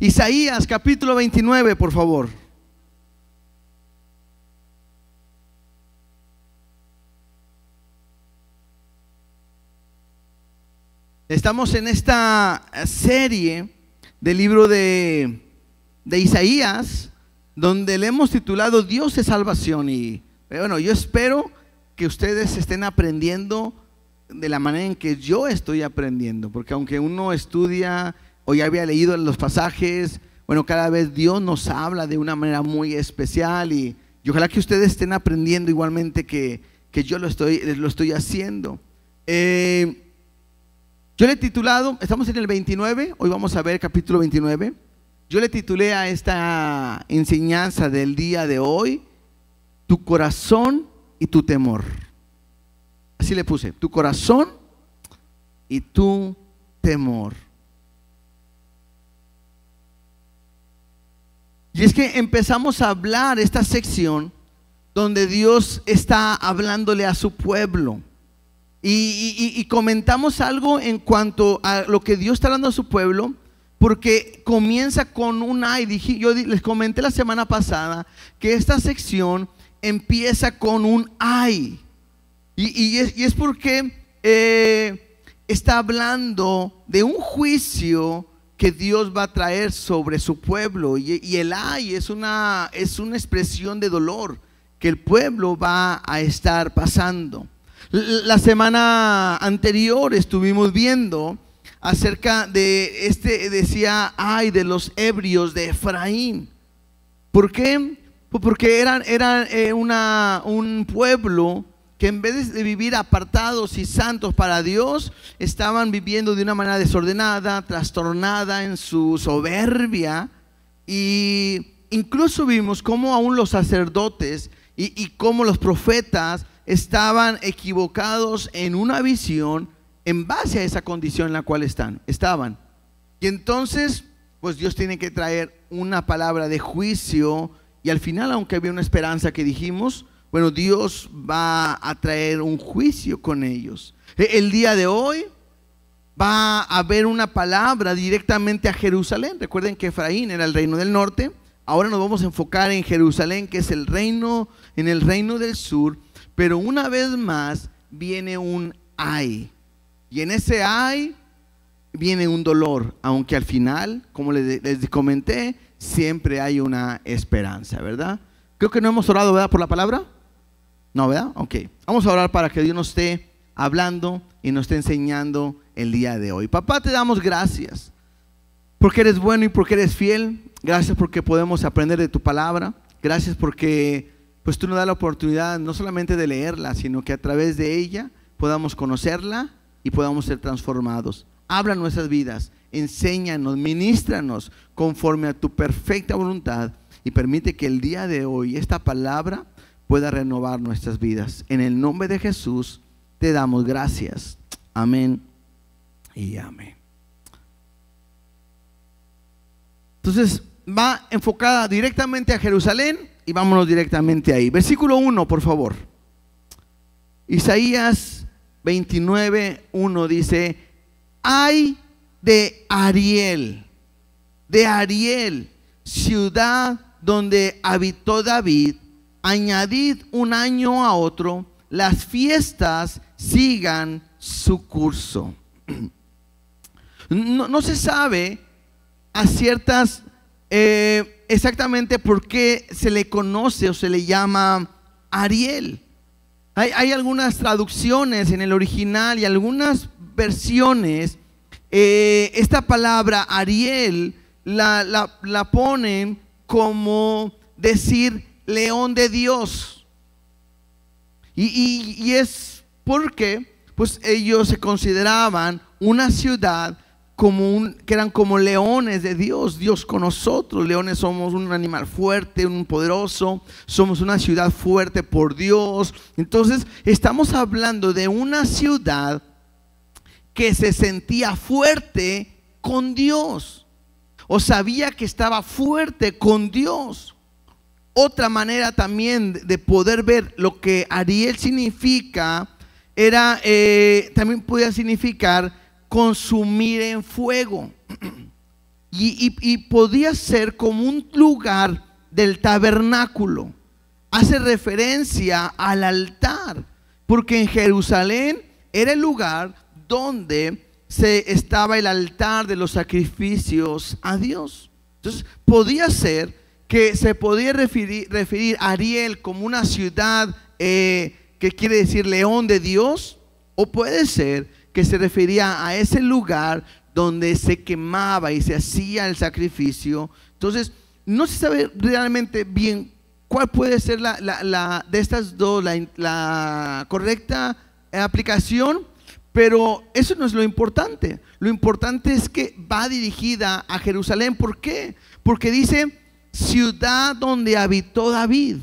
Isaías capítulo 29, por favor. Estamos en esta serie del libro de Isaías, donde le hemos titulado Dios es salvación. Y bueno, yo espero que ustedes estén aprendiendo de la manera en que yo estoy aprendiendo, porque aunque uno estudia o ya había leído los pasajes, bueno, cada vez Dios nos habla de una manera muy especial y ojalá que ustedes estén aprendiendo igualmente que yo lo estoy haciendo. Yo le he titulado, estamos en el 29, hoy vamos a ver capítulo 29. Yo le titulé a esta enseñanza del día de hoy, tu corazón y tu temor. Así le puse, tu corazón y tu temor. Y es que empezamos a hablar esta sección donde Dios está hablándole a su pueblo. Y comentamos algo en cuanto a lo que Dios está hablando a su pueblo, porque comienza con un ay. Yo les comenté la semana pasada que esta sección empieza con un ay. Y es porque está hablando de un juicio que Dios va a traer sobre su pueblo. Y el ay es una expresión de dolor que el pueblo va a estar pasando. La semana anterior estuvimos viendo acerca de decía ay de los ebrios de Efraín. ¿Por qué? Porque eran un pueblo que en vez de vivir apartados y santos para Dios, estaban viviendo de una manera desordenada, trastornada en su soberbia. Y incluso vimos cómo aún los sacerdotes y cómo los profetas estaban equivocados en una visión en base a esa condición en la cual estaban. Y entonces, pues Dios tiene que traer una palabra de juicio. Y al final, aunque había una esperanza que dijimos, bueno, Dios va a traer un juicio con ellos. El día de hoy va a haber una palabra directamente a Jerusalén. Recuerden que Efraín era el reino del norte. Ahora nos vamos a enfocar en Jerusalén, que es el reino del sur. Pero una vez más viene un ay. Y en ese ay viene un dolor. Aunque al final, como les comenté, siempre hay una esperanza, ¿verdad? Creo que no hemos orado, ¿verdad? Por la palabra. No, ¿verdad? Ok. Vamos a orar para que Dios nos esté hablando y nos esté enseñando el día de hoy. Papá, te damos gracias porque eres bueno y porque eres fiel. Gracias porque podemos aprender de tu palabra. Gracias porque pues tú nos das la oportunidad no solamente de leerla, sino que a través de ella podamos conocerla y podamos ser transformados. Habla nuestras vidas, enséñanos, ministranos conforme a tu perfecta voluntad y permite que el día de hoy esta palabra pueda renovar nuestras vidas. En el nombre de Jesús te damos gracias. Amén y amén. Entonces va enfocada directamente a Jerusalén y vámonos directamente ahí. Versículo 1, por favor. Isaías 29:1 dice: ay de Ariel, ciudad donde habitó David, añadid un año a otro, las fiestas sigan su curso. No se sabe a ciertas exactamente por qué se le conoce o se le llama Ariel. Hay algunas traducciones en el original y algunas versiones. Esta palabra Ariel la ponen como decir león de Dios. Y es porque pues ellos se consideraban una ciudad que eran como leones de Dios. Dios con nosotros. Leones somos un animal fuerte, un poderoso. Somos una ciudad fuerte por Dios. Entonces estamos hablando de una ciudad que se sentía fuerte con Dios, o sabía que estaba fuerte con Dios. Otra manera también de poder ver lo que Ariel significa era, también podía significar consumir en fuego. y podía ser como un lugar del tabernáculo. Hace referencia al altar, porque en Jerusalén era el lugar donde estaba el altar de los sacrificios a Dios. Entonces podía ser que se podía referir a Ariel como una ciudad que quiere decir león de Dios, o puede ser que se refería a ese lugar donde se quemaba y se hacía el sacrificio. Entonces no se sabe realmente bien cuál puede ser de estas dos la correcta aplicación, pero eso no es lo importante. Lo importante es que va dirigida a Jerusalén. ¿Por qué? Porque dice ciudad donde habitó David.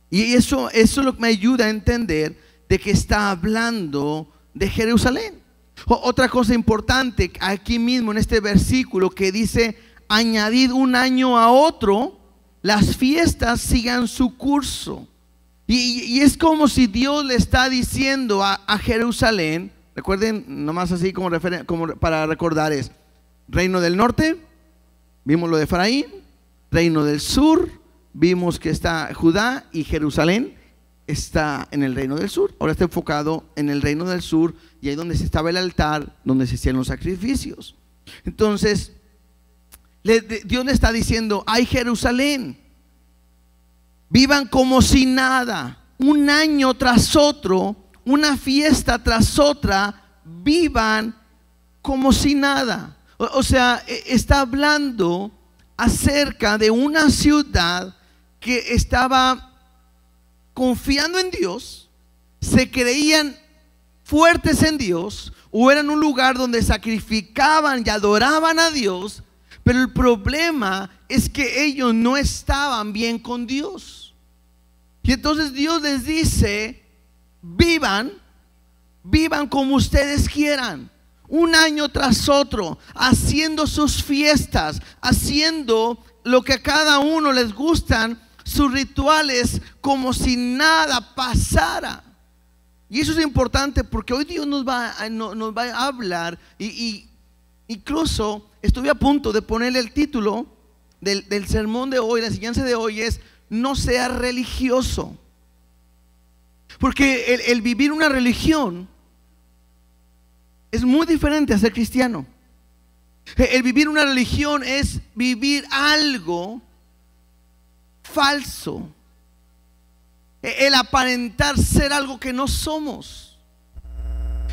Y eso lo que me ayuda a entender de que está hablando de Jerusalén. Otra cosa importante aquí mismo en este versículo que dice: añadid un año a otro, las fiestas sigan su curso. Y es como si Dios le está diciendo a Jerusalén. Recuerden, nomás así como para recordar, es reino del norte, vimos lo de Efraín; reino del sur, vimos que está Judá, y Jerusalén está en el reino del sur. Ahora está enfocado en el reino del sur, y ahí donde estaba el altar, donde se hacían los sacrificios. Entonces Dios le está diciendo: ay Jerusalén, vivan como si nada, un año tras otro, una fiesta tras otra, vivan como si nada. O sea, está hablando acerca de una ciudad que estaba confiando en Dios, se creían fuertes en Dios, o eran un lugar donde sacrificaban y adoraban a Dios. Pero el problema es que ellos no estaban bien con Dios. Y entonces Dios les dice: vivan como ustedes quieran, un año tras otro, haciendo sus fiestas, haciendo lo que a cada uno les gustan, sus rituales, como si nada pasara. Y eso es importante, porque hoy Dios nos va a hablar, y incluso estuve a punto de ponerle el título del sermón de hoy. La enseñanza de hoy es: no seas religioso. Porque el vivir una religión es muy diferente a ser cristiano. El vivir una religión es vivir algo falso, el aparentar ser algo que no somos,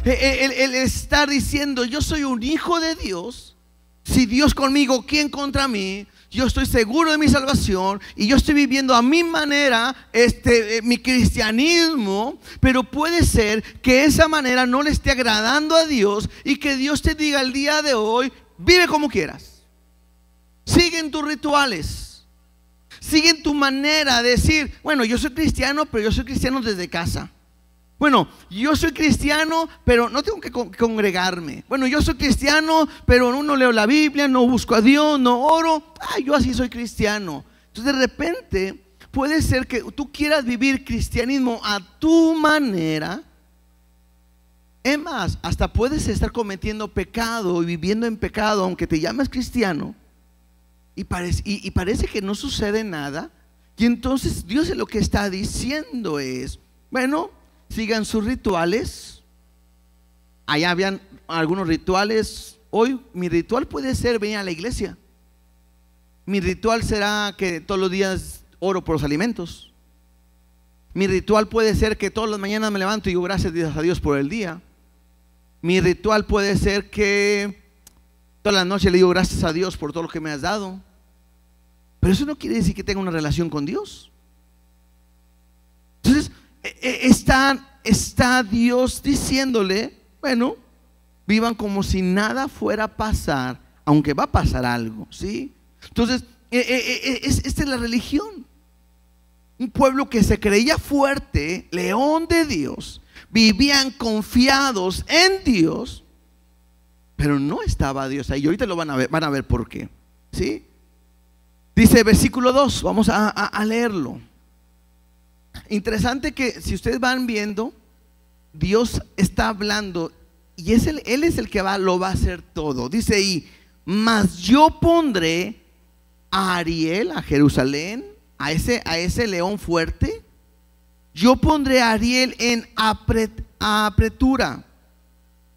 el estar diciendo: yo soy un hijo de Dios, si Dios conmigo, ¿quién contra mí? Yo estoy seguro de mi salvación y yo estoy viviendo a mi manera mi cristianismo. Pero puede ser que esa manera no le esté agradando a Dios, y que Dios te diga el día de hoy: vive como quieras, sigue en tus rituales, sigue en tu manera de decir: bueno, yo soy cristiano, pero yo soy cristiano desde casa. Bueno, yo soy cristiano, pero no tengo que congregarme. Bueno, yo soy cristiano, pero no leo la Biblia, no busco a Dios, no oro. Yo así soy cristiano. Entonces de repente puede ser que tú quieras vivir cristianismo a tu manera. Es más, hasta puedes estar cometiendo pecado y viviendo en pecado, aunque te llames cristiano, y parece que no sucede nada. Y entonces Dios lo que está diciendo es: bueno, sigan sus rituales. Allá habían algunos rituales. Hoy mi ritual puede ser venir a la iglesia. Mi ritual será que todos los días oro por los alimentos. Mi ritual puede ser que todas las mañanas me levanto y digo: gracias a Dios por el día. Mi ritual puede ser que todas las noches le digo: gracias a Dios por todo lo que me has dado. Pero eso no quiere decir que tenga una relación con Dios. Entonces está Dios diciéndole: bueno, vivan como si nada fuera a pasar, aunque va a pasar algo, ¿sí? Entonces esta es la religión. Un pueblo que se creía fuerte, león de Dios, vivían confiados en Dios, pero no estaba Dios ahí. Y ahorita lo van a ver por qué, ¿sí? Dice versículo 2, vamos a leerlo. Interesante que si ustedes van viendo, Dios está hablando, y Él es el que lo va a hacer todo. Dice ahí: mas yo pondré a Ariel, a Jerusalén, a ese león fuerte, yo pondré a Ariel en apretura.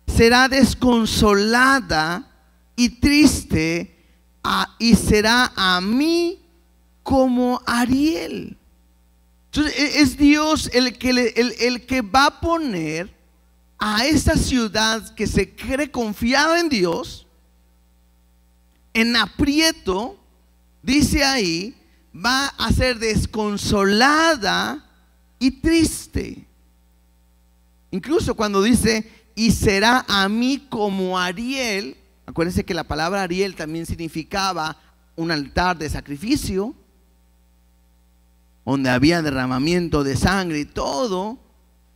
Será desconsolada y triste, y será a mí como Ariel. Entonces es Dios el que va a poner a esta ciudad que se cree confiada en Dios en aprieto. Dice ahí, va a ser desconsolada y triste. Incluso cuando dice, y será a mí como Ariel, acuérdense que la palabra Ariel también significaba un altar de sacrificio, donde había derramamiento de sangre y todo.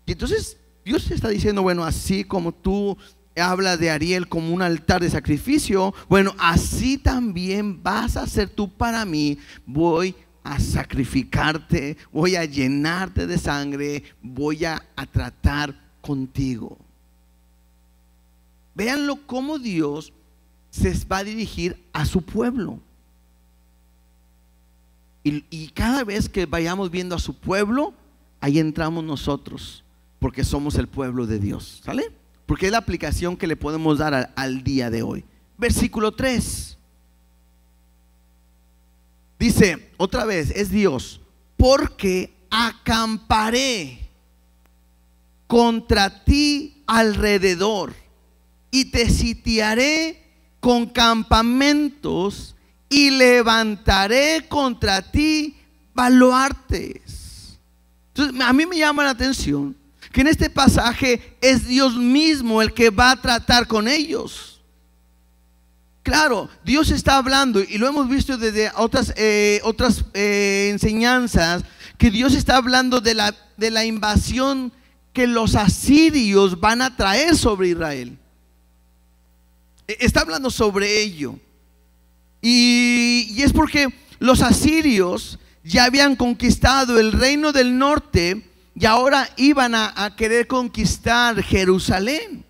Y entonces Dios está diciendo, bueno, así como tú hablas de Ariel como un altar de sacrificio, bueno, así también vas a ser tú para mí. Voy a sacrificarte, voy a llenarte de sangre, voy a tratar contigo. Véanlo cómo Dios se va a dirigir a su pueblo. Y cada vez que vayamos viendo a su pueblo, ahí entramos nosotros, porque somos el pueblo de Dios, ¿sale? Porque es la aplicación que le podemos dar al día de hoy. Versículo 3 dice, otra vez, es Dios, porque acamparé contra ti alrededor y te sitiaré con campamentos y levantaré contra ti baluartes. Entonces, a mí me llama la atención que en este pasaje es Dios mismo el que va a tratar con ellos. Claro, Dios está hablando, y lo hemos visto desde otras enseñanzas, que Dios está hablando de la invasión que los asirios van a traer sobre Israel. Está hablando sobre ello. Y es porque los asirios ya habían conquistado el reino del norte y ahora iban a querer conquistar Jerusalén.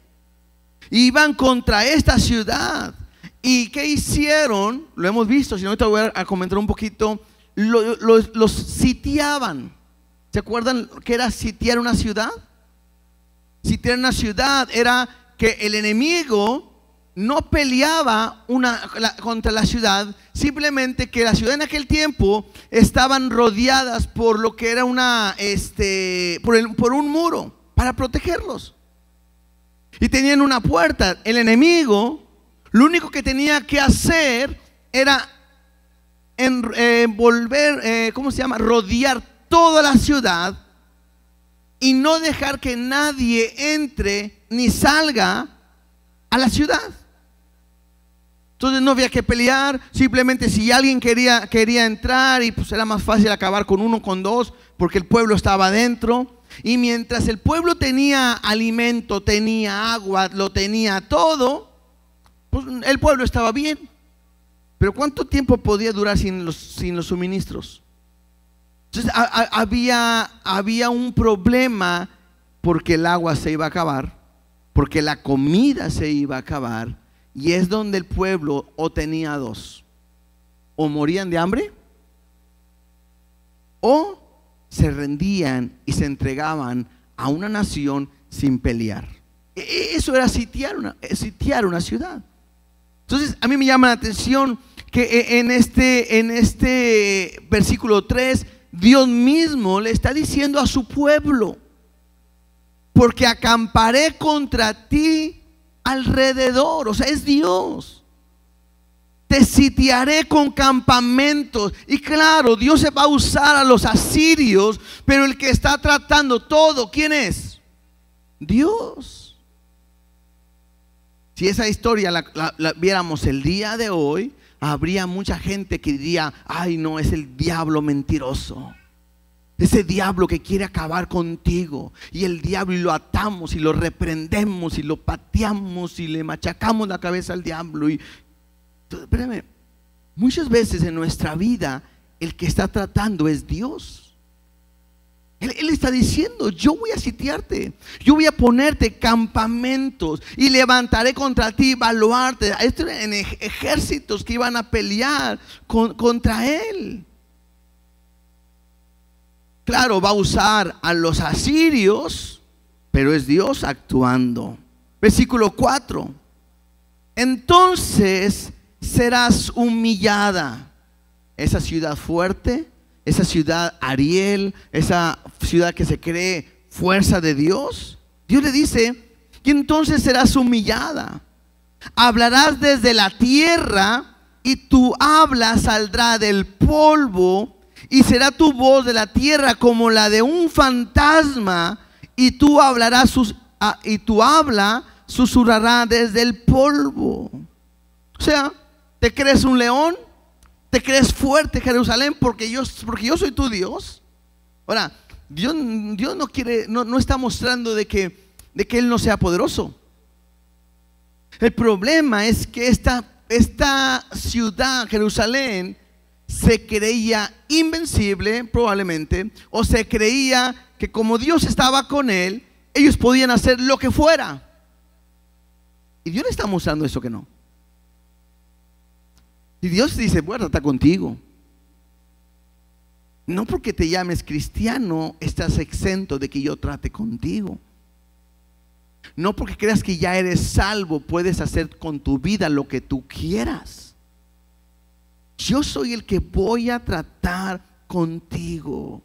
Iban contra esta ciudad. ¿Y qué hicieron? Lo hemos visto, si no, te voy a comentar un poquito. Los sitiaban. ¿Se acuerdan qué era sitiar una ciudad? Sitiar una ciudad era que el enemigo no peleaba contra la ciudad, simplemente que la ciudad en aquel tiempo estaban rodeadas por lo que era por un muro para protegerlos, y tenían una puerta. El enemigo lo único que tenía que hacer era rodear toda la ciudad y no dejar que nadie entre ni salga a la ciudad. Entonces no había que pelear, simplemente si alguien quería entrar, y pues era más fácil acabar con uno, con dos, porque el pueblo estaba adentro. Y mientras el pueblo tenía alimento, tenía agua, lo tenía todo, pues el pueblo estaba bien. Pero ¿cuánto tiempo podía durar sin los suministros? Entonces había un problema, porque el agua se iba a acabar, porque la comida se iba a acabar. Y es donde el pueblo o tenía dos: o morían de hambre, o se rendían y se entregaban a una nación sin pelear. Eso era sitiar una ciudad. Entonces a mí me llama la atención que en este versículo 3 Dios mismo le está diciendo a su pueblo: porque acamparé contra ti alrededor. O sea, es Dios. Te sitiaré con campamentos. Y claro, Dios se va a usar a los asirios, pero el que está tratando todo, ¿quién es? Dios. Si esa historia la viéramos el día de hoy, habría mucha gente que diría: ay, no, es el diablo mentiroso, ese diablo que quiere acabar contigo. Y el diablo, y lo atamos y lo reprendemos y lo pateamos y le machacamos la cabeza al diablo. Y espérame, muchas veces en nuestra vida el que está tratando es Dios. Él está diciendo, yo voy a sitiarte, yo voy a ponerte campamentos y levantaré contra ti baluartes. Estos eran ejércitos que iban a pelear contra él. Claro, va a usar a los asirios, pero es Dios actuando. Versículo 4. Entonces serás humillada, esa ciudad fuerte, esa ciudad Ariel, esa ciudad que se cree fuerza de Dios. Dios le dice, y entonces serás humillada. Hablarás desde la tierra y tu habla saldrá del polvo y será tu voz de la tierra como la de un fantasma y tu habla susurrará desde el polvo. O sea, ¿te crees un león? ¿Te crees fuerte, Jerusalén, porque yo soy tu Dios? Ahora, Dios no quiere, no está mostrando de que Él no sea poderoso. El problema es que esta ciudad, Jerusalén, se creía invencible, probablemente, o se creía que como Dios estaba con él, ellos podían hacer lo que fuera. Y Dios le está mostrando eso que no. Y Dios dice, voy a tratar contigo. No porque te llames cristiano estás exento de que yo trate contigo. No porque creas que ya eres salvo puedes hacer con tu vida lo que tú quieras. Yo soy el que voy a tratar contigo.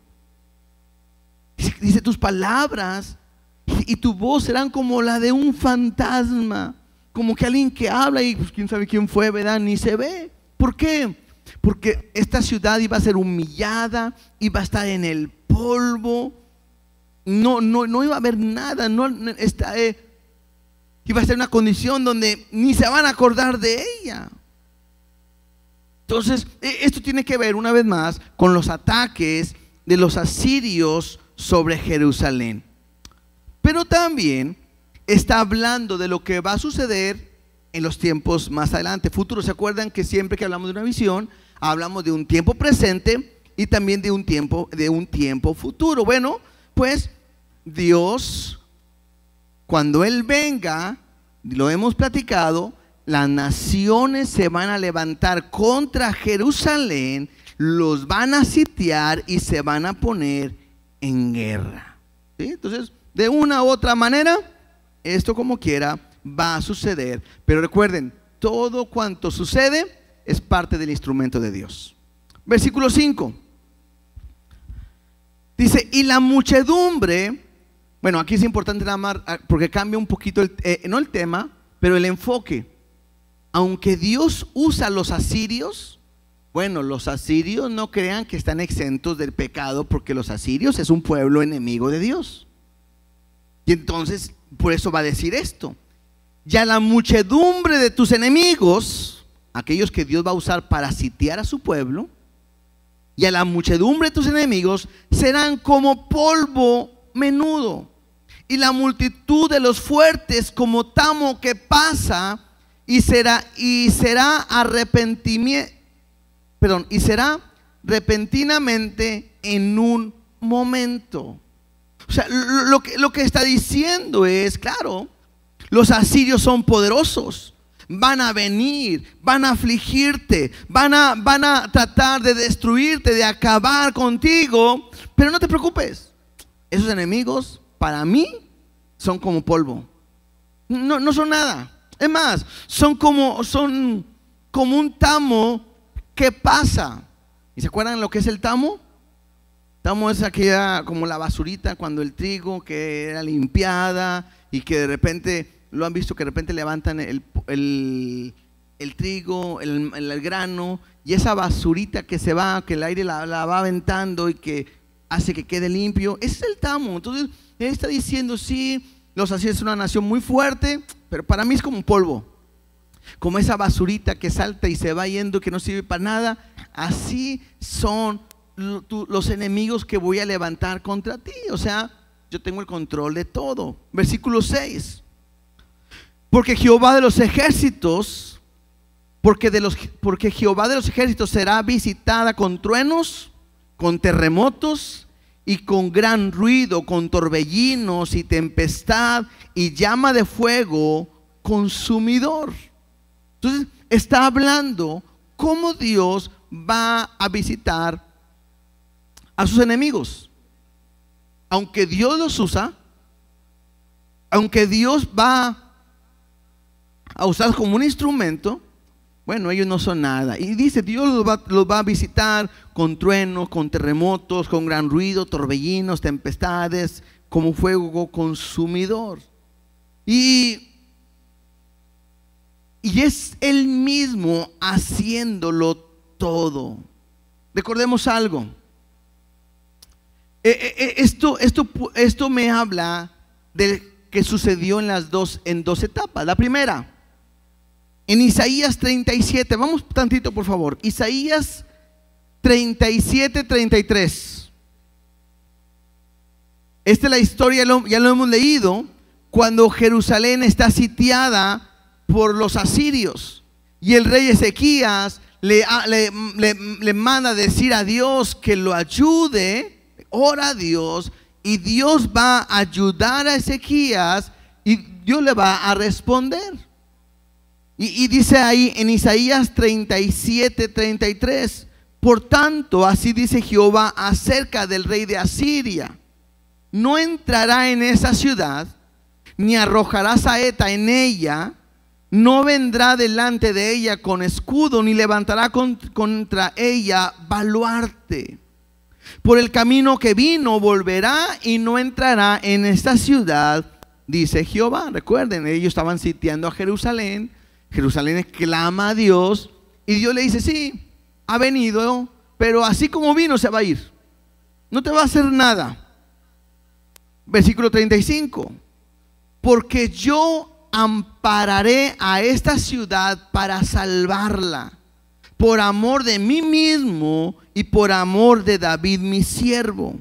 Dice, tus palabras y tu voz serán como la de un fantasma, como que alguien que habla y pues quién sabe quién fue, ¿verdad? Ni se ve. ¿Por qué? Porque esta ciudad iba a ser humillada, iba a estar en el polvo, no iba a haber nada, iba a ser una condición donde ni se van a acordar de ella. Entonces, esto tiene que ver una vez más con los ataques de los asirios sobre Jerusalén. Pero también está hablando de lo que va a suceder en los tiempos más adelante, futuros. ¿Se acuerdan que siempre que hablamos de una visión, hablamos de un tiempo presente y también de un tiempo futuro? Bueno, pues Dios, cuando Él venga, lo hemos platicado, las naciones se van a levantar contra Jerusalén, los van a sitiar y se van a poner en guerra. ¿Sí? Entonces, de una u otra manera, esto como quiera va a suceder. Pero recuerden, todo cuanto sucede es parte del instrumento de Dios. Versículo 5. Dice, y la muchedumbre, bueno, aquí es importante nada más, porque cambia un poquito, no el tema, pero el enfoque. Aunque Dios usa a los asirios, bueno, los asirios no crean que están exentos del pecado, porque los asirios es un pueblo enemigo de Dios. Y entonces, por eso va a decir esto. Ya la muchedumbre de tus enemigos, aquellos que Dios va a usar para sitiar a su pueblo, y a la muchedumbre de tus enemigos serán como polvo menudo, y la multitud de los fuertes como tamo que pasa, y será repentinamente en un momento. O sea, lo que está diciendo es, claro, los asirios son poderosos, van a venir, van a afligirte, van a tratar de destruirte, de acabar contigo, pero no te preocupes, esos enemigos para mí son como polvo, no son nada. Es más, son como un tamo que pasa. ¿Y se acuerdan lo que es el tamo? Tamo es aquella como la basurita cuando el trigo que era limpiada y que de repente, lo han visto que de repente levantan el trigo, el grano, y esa basurita que se va, que el aire la va aventando y que hace que quede limpio, ese es el tamo. Entonces él está diciendo, sí, los asirios son una nación muy fuerte, pero para mí es como un polvo, como esa basurita que salta y se va yendo, que no sirve para nada. Así son los enemigos que voy a levantar contra ti. O sea, yo tengo el control de todo. Versículo 6. Porque Jehová de los ejércitos, porque Jehová de los ejércitos será visitada con truenos, con terremotos y con gran ruido, con torbellinos y tempestad y llama de fuego consumidor. Entonces está hablando cómo Dios va a visitar a sus enemigos. Aunque Dios los usa, aunque Dios va a usar como un instrumento, bueno, ellos no son nada. Y dice, Dios los va a visitar con truenos, con terremotos, con gran ruido, torbellinos, tempestades, como fuego consumidor. Y es Él mismo haciéndolo todo. Recordemos algo. Esto me habla de que sucedió en dos etapas. La primera, en Isaías 37, vamos tantito por favor, Isaías 37, 33. Esta es la historia, ya lo hemos leído, cuando Jerusalén está sitiada por los asirios y el rey Ezequías le manda decir a Dios que lo ayude, ora a Dios, y Dios va a ayudar a Ezequías y Dios le va a responder. Y dice ahí en Isaías 37, 33, por tanto, así dice Jehová acerca del rey de Asiria: no entrará en esa ciudad, ni arrojará saeta en ella, no vendrá delante de ella con escudo, ni levantará contra ella baluarte. Por el camino que vino volverá y no entrará en esta ciudad, dice Jehová. Recuerden, ellos estaban sitiando a Jerusalén. Jerusalén clama a Dios y Dios le dice, sí, ha venido, pero así como vino se va a ir, no te va a hacer nada. Versículo 35, porque yo ampararé a esta ciudad para salvarla, por amor de mí mismo y por amor de David mi siervo.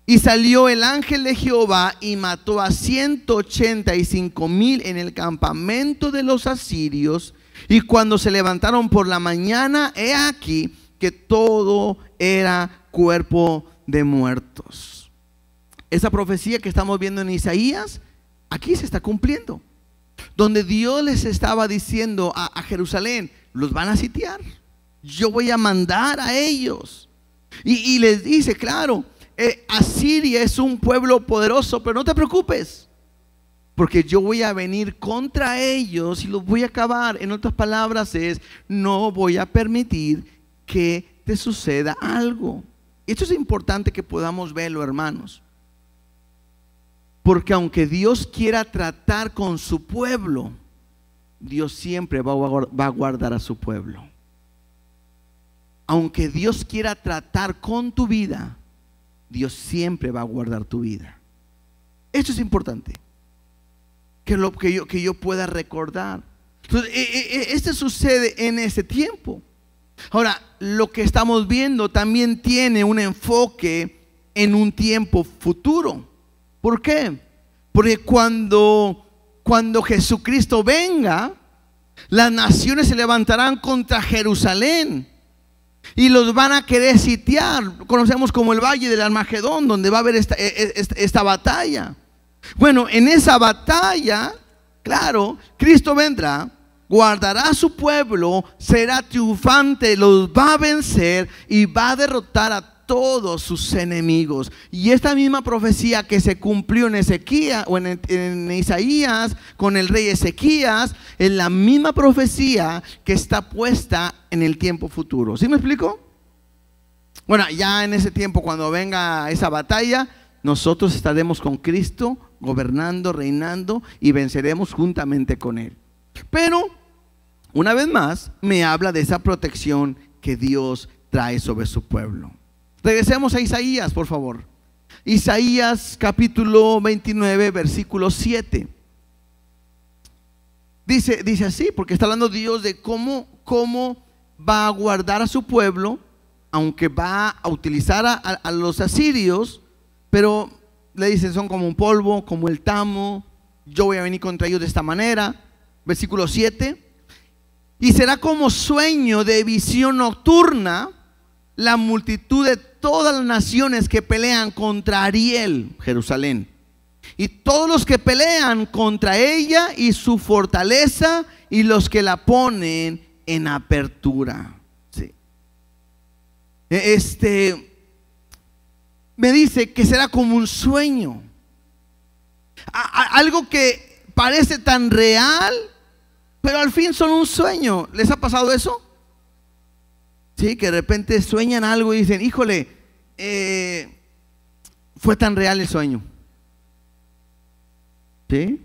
Y salió el ángel de Jehová y mató a 185,000 en el campamento de los asirios. Y cuando se levantaron por la mañana, he aquí que todo era cuerpo de muertos. Esa profecía que estamos viendo en Isaías, aquí se está cumpliendo. Donde Dios les estaba diciendo a Jerusalén, los van a sitiar, yo voy a mandar a ellos. Y les dice, claro, Asiria es un pueblo poderoso, pero no te preocupes, porque yo voy a venir contra ellos y los voy a acabar. En otras palabras no voy a permitir que te suceda algo. Esto es importante que podamos verlo, hermanos, porque aunque Dios quiera tratar con su pueblo, Dios siempre va a guardar a su pueblo. Aunque Dios quiera tratar con tu vida, Dios siempre va a guardar tu vida. Esto es importante, que yo pueda recordar. Entonces, esto sucede en ese tiempo. Ahora, lo que estamos viendo también tiene un enfoque en un tiempo futuro. ¿Por qué? Porque cuando Jesucristo venga, las naciones se levantarán contra Jerusalén y los van a querer sitiar. Conocemos como el Valle del Armagedón, donde va a haber esta batalla. Bueno, en esa batalla, claro, Cristo vendrá, guardará a su pueblo, será triunfante, los va a vencer y va a derrotar a todos sus enemigos. Y esta misma profecía que se cumplió en Ezequías o en Isaías con el rey Ezequías, es la misma profecía que está puesta en el tiempo futuro. ¿Sí me explico? Bueno, ya en ese tiempo, cuando venga esa batalla, nosotros estaremos con Cristo gobernando, reinando, y venceremos juntamente con Él. Pero una vez más me habla de esa protección que Dios trae sobre su pueblo. Regresemos a Isaías, por favor. Isaías capítulo 29, versículo 7. Dice así, porque está hablando Dios de cómo va a guardar a su pueblo, aunque va a utilizar a los asirios, pero le dice, son como un polvo, como el tamo, yo voy a venir contra ellos de esta manera. Versículo 7. Y será como sueño de visión nocturna la multitud de todas las naciones que pelean contra Ariel, Jerusalén, y todos los que pelean contra ella y su fortaleza, y los que la ponen en apertura. Sí. Me dice que será como un sueño, algo que parece tan real, pero al fin son un sueño. ¿Les ha pasado eso? Sí, que de repente sueñan algo y dicen, híjole, fue tan real el sueño. ¿Sí?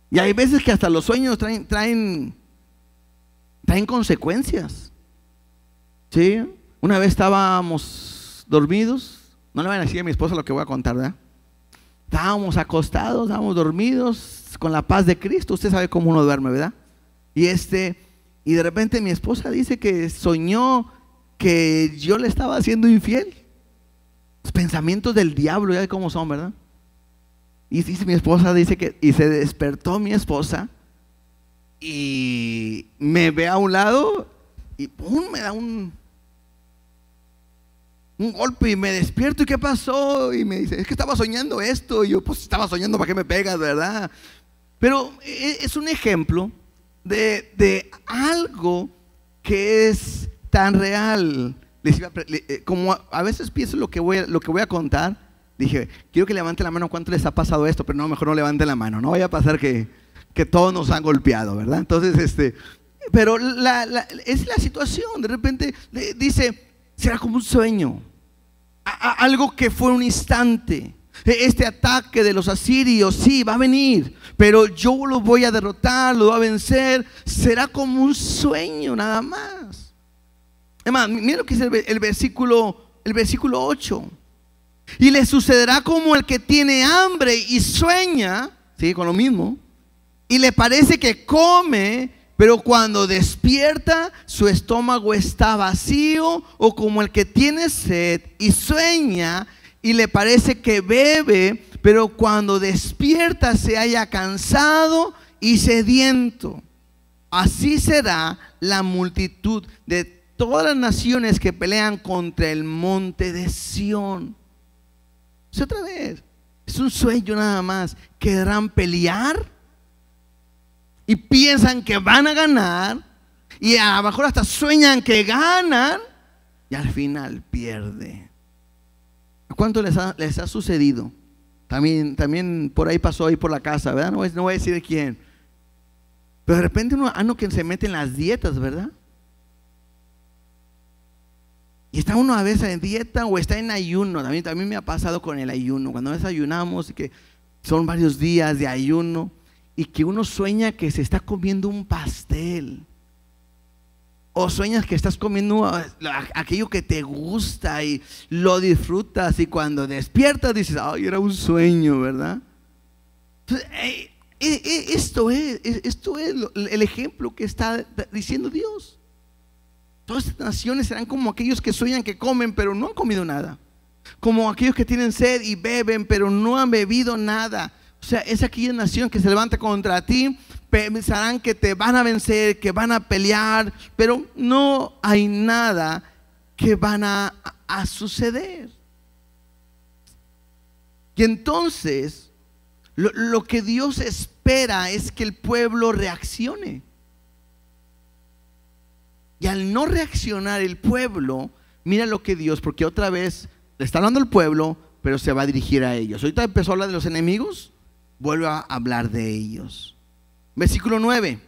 Y hay veces que hasta los sueños traen consecuencias. ¿Sí? Una vez estábamos dormidos, no le van a decir a mi esposa lo que voy a contar, ¿verdad? Estábamos acostados, estábamos dormidos con la paz de Cristo. Usted sabe cómo uno duerme, ¿verdad? Y de repente mi esposa dice que soñó que yo le estaba haciendo infiel. Los pensamientos del diablo, ya de cómo son, ¿verdad? Y dice mi esposa, y se despertó mi esposa y me ve a un lado y ¡pum! Me da un golpe y me despierto. ¿Y qué pasó? Y me dice, es que estaba soñando esto. Y yo, pues estaba soñando, ¿para qué me pegas, verdad? Pero es un ejemplo de algo que es tan real. Como a veces pienso lo que voy a contar, dije, quiero que levante la mano cuánto les ha pasado esto, pero no, mejor no levante la mano, no vaya a pasar que todos nos han golpeado, ¿verdad? Entonces, pero es la situación. De repente dice, será como un sueño, algo que fue un instante. Este ataque de los asirios, sí, va a venir, pero yo lo voy a derrotar, lo voy a vencer. Será como un sueño nada más. Además, mira lo que dice el versículo 8. Y le sucederá como el que tiene hambre y sueña, ¿sí? Con lo mismo, y le parece que come, pero cuando despierta su estómago está vacío, o como el que tiene sed y sueña y le parece que bebe, pero cuando despierta se halla cansado y sediento. Así será la multitud de todas las naciones que pelean contra el monte de Sión. Otra vez, es un sueño nada más. Querrán pelear y piensan que van a ganar, y a lo mejor hasta sueñan que ganan y al final pierde. ¿A cuánto les ha sucedido? También por ahí pasó, ahí por la casa, ¿verdad? No voy a decir de quién, pero de repente uno que se mete en las dietas, ¿verdad? Y está uno a veces en dieta o está en ayuno. También me ha pasado con el ayuno. Cuando desayunamos y que son varios días de ayuno y que uno sueña que se está comiendo un pastel, o sueñas que estás comiendo aquello que te gusta y lo disfrutas, y cuando despiertas dices, ay, era un sueño, ¿verdad? Entonces, esto es el ejemplo que está diciendo Dios. Todas estas naciones serán como aquellos que sueñan que comen, pero no han comido nada. Como aquellos que tienen sed y beben, pero no han bebido nada. O sea, es aquella nación que se levanta contra ti. Pensarán que te van a vencer, que van a pelear, pero no hay nada que van a suceder. Y entonces, lo que Dios espera es que el pueblo reaccione. Y al no reaccionar el pueblo, mira lo que Dios, porque otra vez le está hablando al pueblo, pero se va a dirigir a ellos. Ahorita empezó a hablar de los enemigos, vuelve a hablar de ellos. Versículo 9.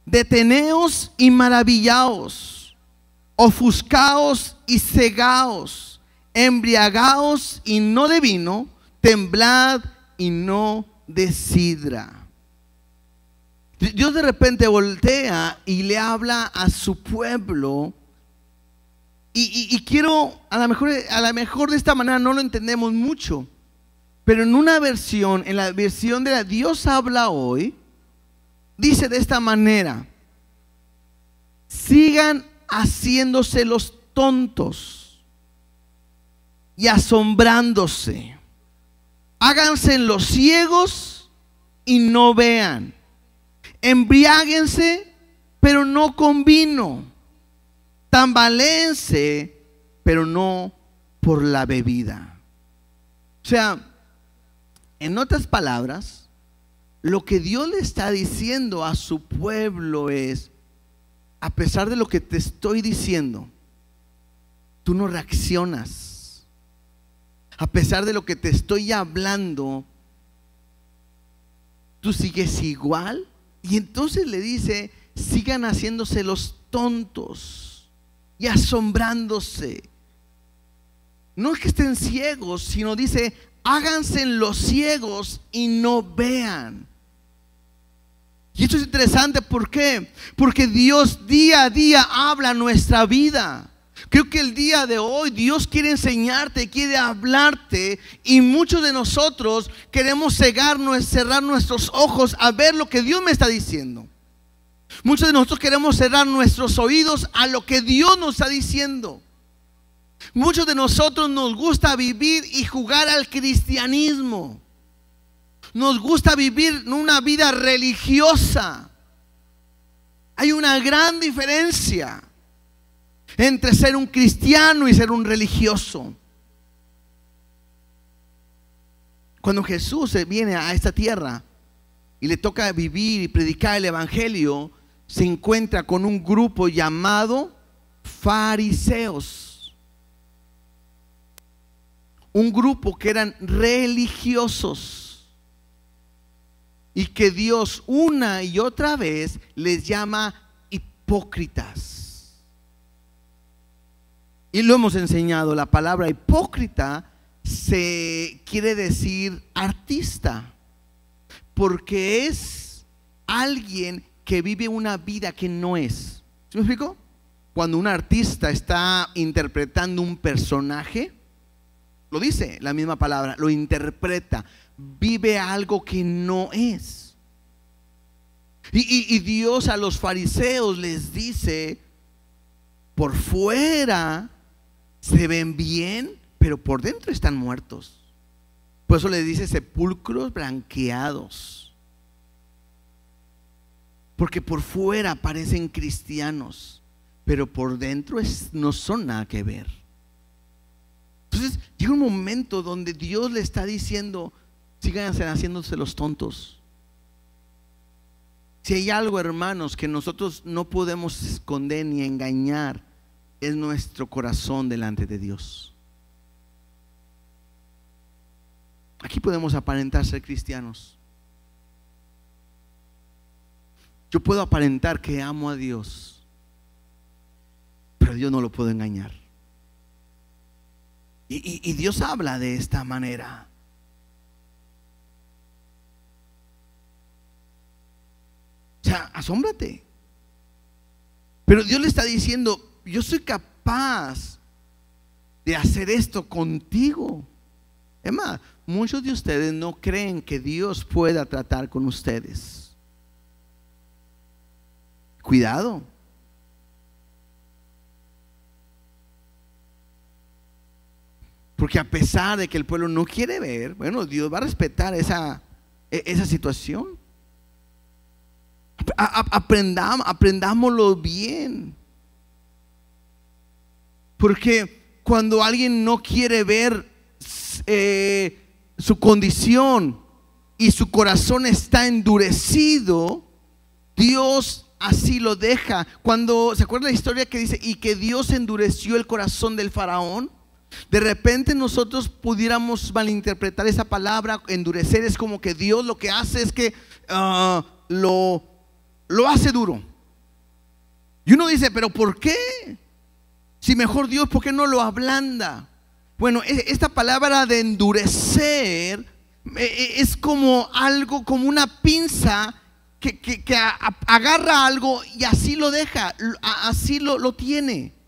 Deteneos y maravillaos, ofuscaos y cegaos, embriagaos y no de vino, temblad y no de sidra. Dios de repente voltea y le habla a su pueblo, y quiero, a lo mejor de esta manera no lo entendemos mucho, pero en una versión, en la versión de la Dios habla hoy, dice de esta manera: sigan haciéndose los tontos y asombrándose, háganse los ciegos y no vean, embriáguense pero no con vino, tambaléense, pero no por la bebida. O sea, en otras palabras, lo que Dios le está diciendo a su pueblo es: a pesar de lo que te estoy diciendo, tú no reaccionas. A pesar de lo que te estoy hablando, tú sigues igual. Y entonces le dice: sigan haciéndose los tontos y asombrándose. No es que estén ciegos, sino dice: háganse los ciegos y no vean. Y esto es interesante, ¿por qué? Porque Dios día a día habla nuestra vida. Creo que el día de hoy Dios quiere enseñarte, quiere hablarte, y muchos de nosotros queremos cerrar nuestros ojos a ver lo que Dios me está diciendo. Muchos de nosotros queremos cerrar nuestros oídos a lo que Dios nos está diciendo. Muchos de nosotros nos gusta vivir y jugar al cristianismo. Nos gusta vivir una vida religiosa. Hay una gran diferencia entre ser un cristiano y ser un religioso. Cuando Jesús viene a esta tierra y le toca vivir y predicar el evangelio, se encuentra con un grupo llamado fariseos. Un grupo que eran religiosos y que Dios una y otra vez les llama hipócritas. Y lo hemos enseñado, la palabra hipócrita se quiere decir artista, porque es alguien que vive una vida que no es. ¿Sí me explico? Cuando un artista está interpretando un personaje, lo dice la misma palabra, lo interpreta, vive algo que no es. Y Dios a los fariseos les dice: por fuera se ven bien, pero por dentro están muertos. Por eso les dice sepulcros blanqueados, porque por fuera parecen cristianos, pero por dentro no son nada que ver. Entonces llega un momento donde Dios le está diciendo: sigan haciéndose los tontos. Si hay algo, hermanos, que nosotros no podemos esconder ni engañar, es nuestro corazón delante de Dios. Aquí podemos aparentar ser cristianos. Yo puedo aparentar que amo a Dios, pero Dios no lo puedo engañar. Y Dios habla de esta manera. O sea, asómbrate. Pero Dios le está diciendo: yo soy capaz de hacer esto contigo. Es más, muchos de ustedes no creen que Dios pueda tratar con ustedes. Cuidado. Porque a pesar de que el pueblo no quiere ver, bueno, Dios va a respetar esa situación. Aprendámoslo bien. Porque cuando alguien no quiere ver su condición y su corazón está endurecido, Dios así lo deja. Cuando se acuerda la historia que dice: y que Dios endureció el corazón del faraón. De repente nosotros pudiéramos malinterpretar esa palabra. Endurecer es como que Dios lo que hace es que lo hace duro. Y uno dice: pero ¿por qué? Si mejor Dios, ¿por qué no lo ablanda? Bueno, esta palabra de endurecer es como algo, como una pinza que agarra algo y así lo deja, así lo tiene.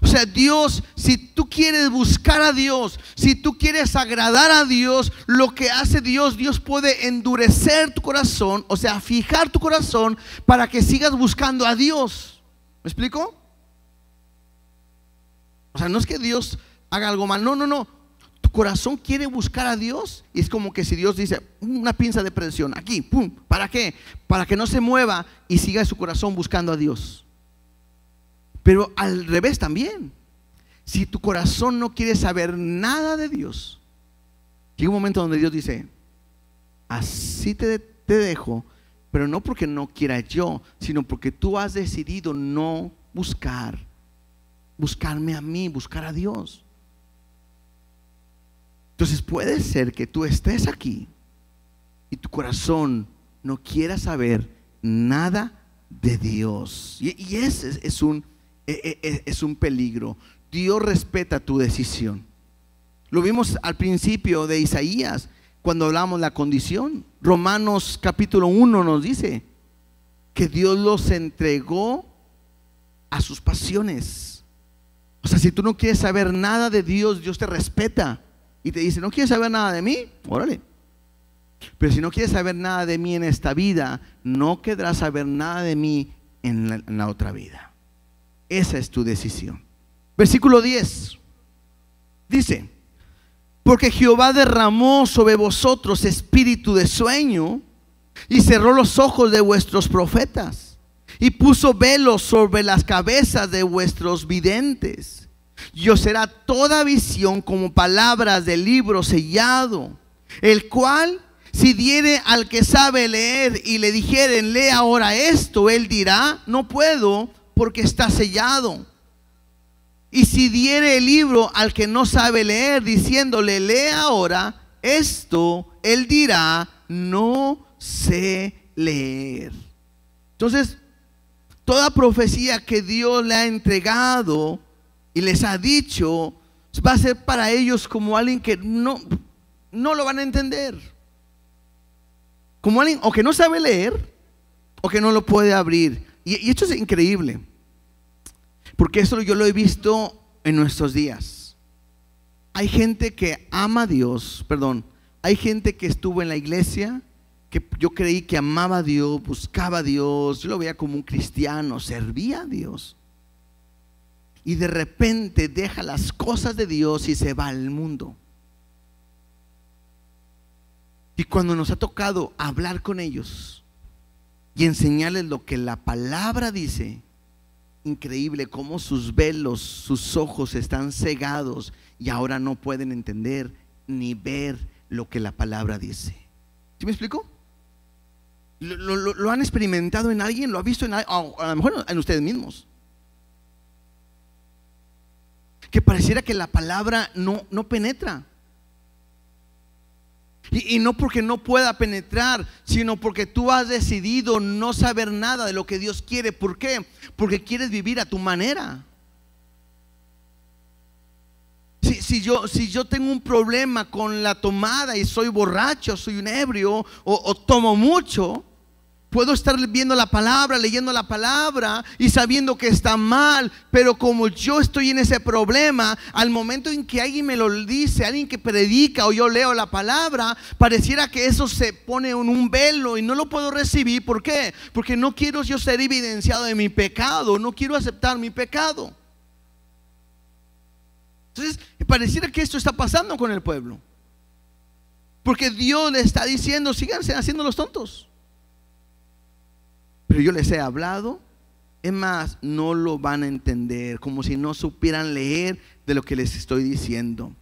O sea, Dios, si tú quieres buscar a Dios, si tú quieres agradar a Dios, lo que hace Dios puede endurecer tu corazón, o sea, fijar tu corazón para que sigas buscando a Dios. ¿Me explico? O sea, no es que Dios haga algo mal, no. Tu corazón quiere buscar a Dios y es como que si Dios dice: una pinza de presión aquí, pum, ¿para qué? Para que no se mueva y siga su corazón buscando a Dios. Pero al revés también. Si tu corazón no quiere saber nada de Dios, llega un momento donde Dios dice: así te dejo, pero no porque no quiera yo, sino porque tú has decidido no buscarme a mí, buscar a Dios. Entonces puede ser que tú estés aquí y tu corazón no quiera saber nada de Dios, y ese es un peligro. Dios respeta tu decisión. Lo vimos al principio de Isaías cuando hablamos de la condición. Romanos capítulo 1 nos dice que Dios los entregó a sus pasiones. O sea, si tú no quieres saber nada de Dios, Dios te respeta y te dice: ¿no quieres saber nada de mí? Órale. Pero si no quieres saber nada de mí en esta vida, no querrás saber nada de mí en la otra vida. Esa es tu decisión. Versículo 10 dice: porque Jehová derramó sobre vosotros espíritu de sueño y cerró los ojos de vuestros profetas y puso velos sobre las cabezas de vuestros videntes. Y os será toda visión como palabras del libro sellado, el cual si diere al que sabe leer y le dijeren: lee ahora esto, él dirá: no puedo, porque está sellado. Y si diere el libro al que no sabe leer, diciéndole: lee ahora esto, él dirá: no sé leer. Entonces, toda profecía que Dios le ha entregado y les ha dicho, va a ser para ellos como alguien que no lo van a entender. Como alguien o que no sabe leer o que no lo puede abrir. Y esto es increíble, porque eso yo lo he visto en nuestros días. Hay gente que ama a Dios, hay gente que estuvo en la iglesia, que yo creí que amaba a Dios, buscaba a Dios, yo lo veía como un cristiano, servía a Dios. Y de repente deja las cosas de Dios y se va al mundo. Y cuando nos ha tocado hablar con ellos y enseñarles lo que la palabra dice, increíble cómo sus velos, sus ojos están cegados y ahora no pueden entender ni ver lo que la palabra dice. ¿Sí me explico? ¿Lo han experimentado en alguien? ¿Lo ha visto en alguien? A lo mejor en ustedes mismos. Que pareciera que la palabra no penetra. Y no porque no pueda penetrar, sino porque tú has decidido no saber nada de lo que Dios quiere. ¿Por qué? Porque quieres vivir a tu manera. Si yo tengo un problema con la tomada y soy borracho, soy un ebrio o tomo mucho, puedo estar viendo la palabra, leyendo la palabra y sabiendo que está mal, pero como yo estoy en ese problema, al momento en que alguien me lo dice, alguien que predica o yo leo la palabra, pareciera que eso se pone en un velo y no lo puedo recibir. ¿Por qué? Porque no quiero yo ser evidenciado de mi pecado, no quiero aceptar mi pecado. Entonces pareciera que esto está pasando con el pueblo, porque Dios le está diciendo: síganse haciendo los tontos. Pero yo les he hablado, es más, no lo van a entender, como si no supieran leer de lo que les estoy diciendo.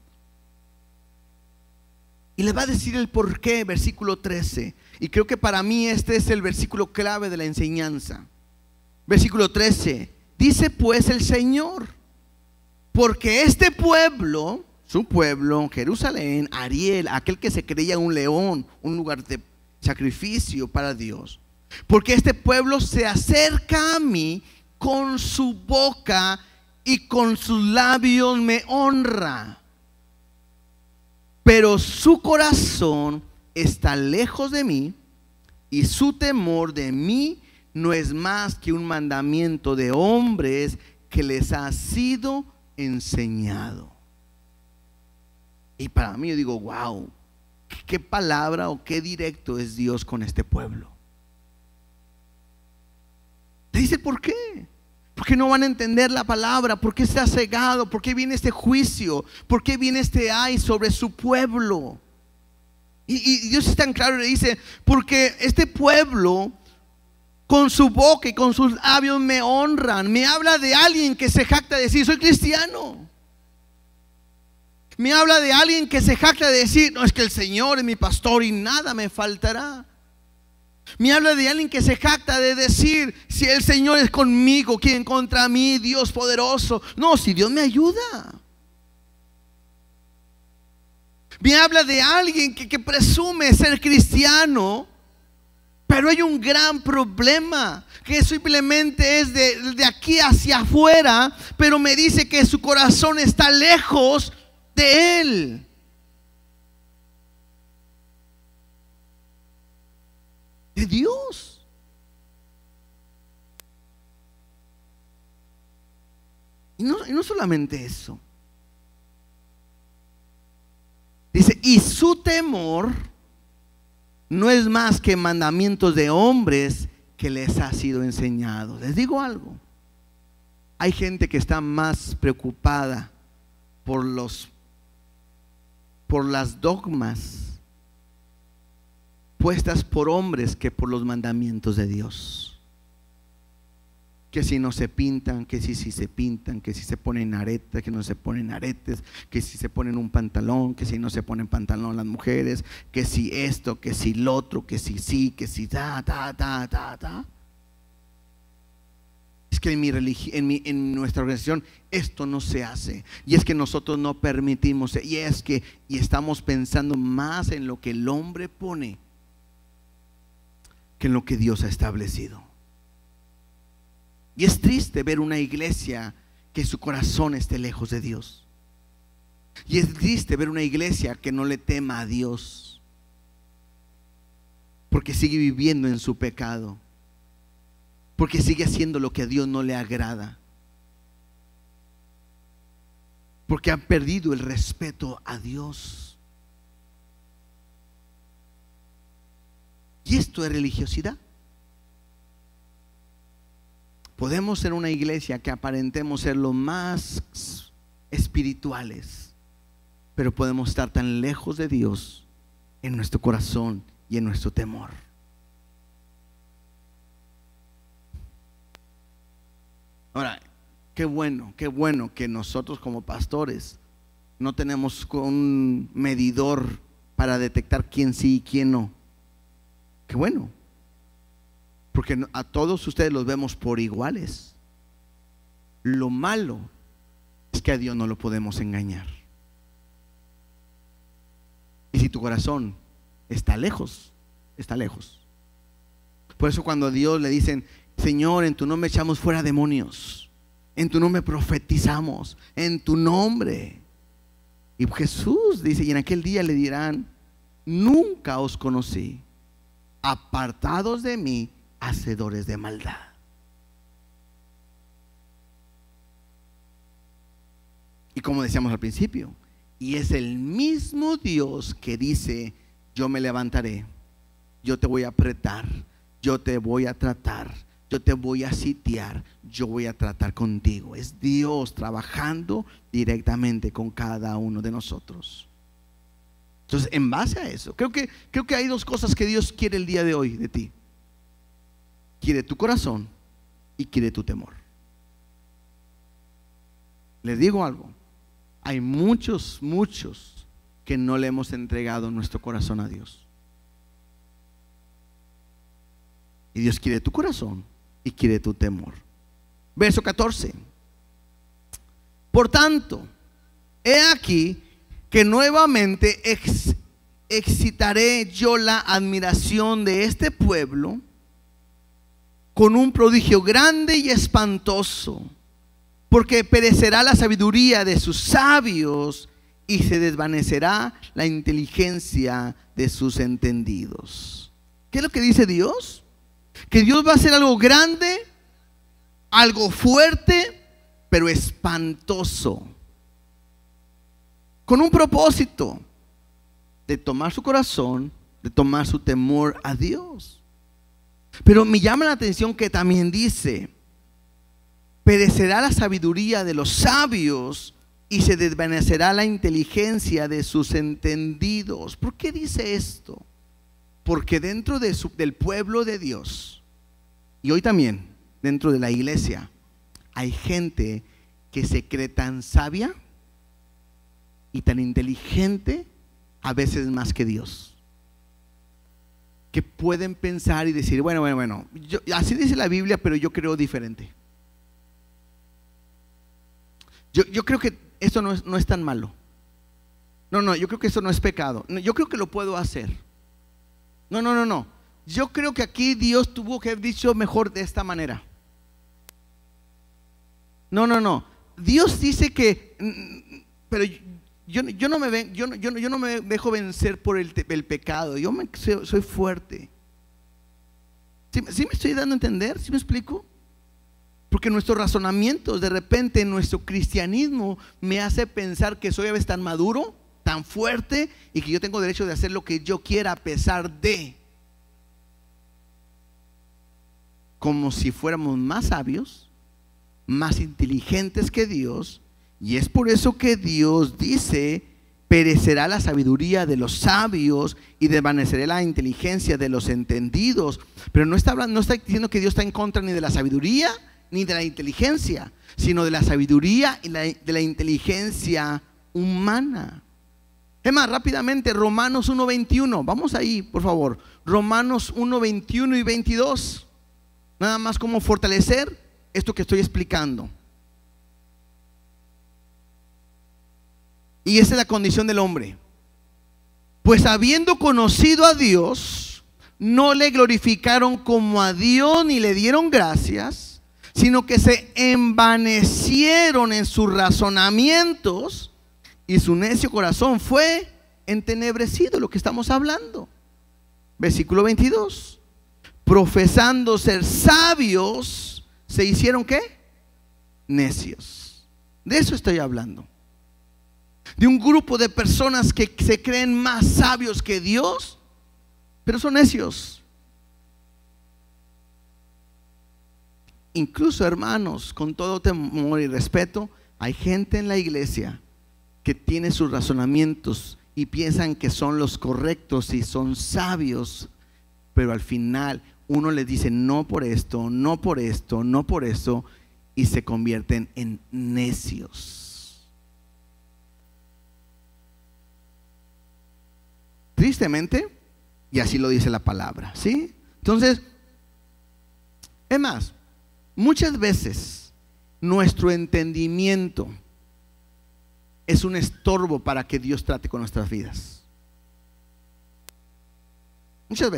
Y les va a decir el por qué, versículo 13. Y creo que para mí este es el versículo clave de la enseñanza. Versículo 13. Dice pues el Señor: porque este pueblo, su pueblo, Jerusalén, Ariel, aquel que se creía un león, un lugar de sacrificio para Dios, porque este pueblo se acerca a mí con su boca y con sus labios me honra, pero su corazón está lejos de mí y su temor de mí no es más que un mandamiento de hombres que les ha sido enseñado. Y para mí yo digo: wow, qué palabra o qué directo es Dios con este pueblo. Te dice por qué. Porque no van a entender la palabra. ¿Por qué está cegado? ¿Por qué viene este juicio? ¿Por qué viene este ay sobre su pueblo? Y Dios es tan claro y le dice: porque este pueblo con su boca y con sus labios me honran. Me habla de alguien que se jacta de decir: soy cristiano. Me habla de alguien que se jacta de decir: no, es que el Señor es mi pastor y nada me faltará. Me habla de alguien que se jacta de decir: si el Señor es conmigo, ¿quién contra mí? Dios poderoso. No, si Dios me ayuda. Me habla de alguien que presume ser cristiano, pero hay un gran problema, que simplemente es de aquí hacia afuera, pero me dice que su corazón está lejos de Él. De Dios. Y no solamente eso. Dice: y su temor no es más que mandamientos de hombres que les ha sido enseñado. Les digo algo: hay gente que está más preocupada por las dogmas puestas por hombres que por los mandamientos de Dios. Que si no se pintan, que si se pintan, que si se ponen aretes, que no se ponen aretes, que si se ponen un pantalón, que si no se ponen pantalón las mujeres, que si esto, que si lo otro, que si sí, que si ta. Es que en nuestra organización esto no se hace, y es que nosotros no permitimos, y estamos pensando más en lo que el hombre pone que en lo que Dios ha establecido. Y es triste ver una iglesia que su corazón esté lejos de Dios. Y es triste ver una iglesia que no le tema a Dios, porque sigue viviendo en su pecado, porque sigue haciendo lo que a Dios no le agrada, porque han perdido el respeto a Dios. Y esto es religiosidad. Podemos ser una iglesia que aparentemos ser los más espirituales, pero podemos estar tan lejos de Dios en nuestro corazón y en nuestro temor. Ahora, qué bueno que nosotros como pastores no tenemos un medidor para detectar quién sí y quién no. Qué bueno, porque a todos ustedes los vemos por iguales. Lo malo es que a Dios no lo podemos engañar. Y si tu corazón está lejos, está lejos. Por eso cuando a Dios le dicen: Señor, en tu nombre echamos fuera demonios, en tu nombre profetizamos, en tu nombre. Y Jesús dice: y en aquel día le dirán: nunca os conocí, apartados de mí, hacedores de maldad. Y como decíamos al principio, y es el mismo Dios que dice: yo me levantaré, yo te voy a apretar, yo te voy a tratar, yo te voy a sitiar, yo voy a tratar contigo. Es Dios trabajando directamente con cada uno de nosotros. Entonces, en base a eso, creo que hay dos cosas que Dios quiere el día de hoy de ti. Quiere tu corazón y quiere tu temor. Les digo algo: hay muchos que no le hemos entregado nuestro corazón a Dios. Y Dios quiere tu corazón y quiere tu temor. Verso 14. Por tanto, he aquí que nuevamente excitaré yo la admiración de este pueblo con un prodigio grande y espantoso, porque perecerá la sabiduría de sus sabios y se desvanecerá la inteligencia de sus entendidos. ¿Qué es lo que dice Dios? Que Dios va a hacer algo grande, algo fuerte, pero espantoso, con un propósito de tomar su corazón, de tomar su temor a Dios. Pero me llama la atención que también dice: perecerá la sabiduría de los sabios y se desvanecerá la inteligencia de sus entendidos. ¿Por qué dice esto? Porque dentro del pueblo de Dios y hoy también dentro de la iglesia hay gente que se cree tan sabia y tan inteligente, a veces más que Dios, que pueden pensar y decir, bueno, así dice la Biblia, pero yo creo diferente. Yo creo que esto no es tan malo. No, yo creo que eso no es pecado. No, yo creo que lo puedo hacer. No. Yo creo que aquí Dios tuvo que haber dicho mejor de esta manera. No. Dios dice que, pero yo no me dejo vencer por el pecado. Soy fuerte. ¿Sí me estoy dando a entender? ¿Sí me explico? Porque nuestros razonamientos, de repente, nuestro cristianismo me hace pensar que soy a veces tan maduro, tan fuerte, y que yo tengo derecho de hacer lo que yo quiera a pesar de, como si fuéramos más sabios, más inteligentes que Dios. Y es por eso que Dios dice: perecerá la sabiduría de los sabios y desvanecerá la inteligencia de los entendidos. Pero no está diciendo que Dios está en contra ni de la sabiduría ni de la inteligencia, sino de la sabiduría y de la inteligencia humana. Es más, rápidamente, Romanos 1:21, vamos ahí, por favor. Romanos 1:21 y 22. Nada más como fortalecer esto que estoy explicando. Y esa es la condición del hombre. Pues habiendo conocido a Dios, no le glorificaron como a Dios ni le dieron gracias, sino que se envanecieron en sus razonamientos y su necio corazón fue entenebrecido. Lo que estamos hablando. Versículo 22. Profesando ser sabios, ¿se hicieron qué? Necios. De eso estoy hablando. De un grupo de personas que se creen más sabios que Dios, pero son necios. Incluso, hermanos, con todo temor y respeto, hay gente en la iglesia que tiene sus razonamientos y piensan que son los correctos y son sabios, pero al final uno les dice no por esto, no por esto, no por eso, y se convierten en necios. Tristemente, y así lo dice la palabra, ¿sí? Entonces, es más, muchas veces nuestro entendimiento es un estorbo para que Dios trate con nuestras vidas. Muchas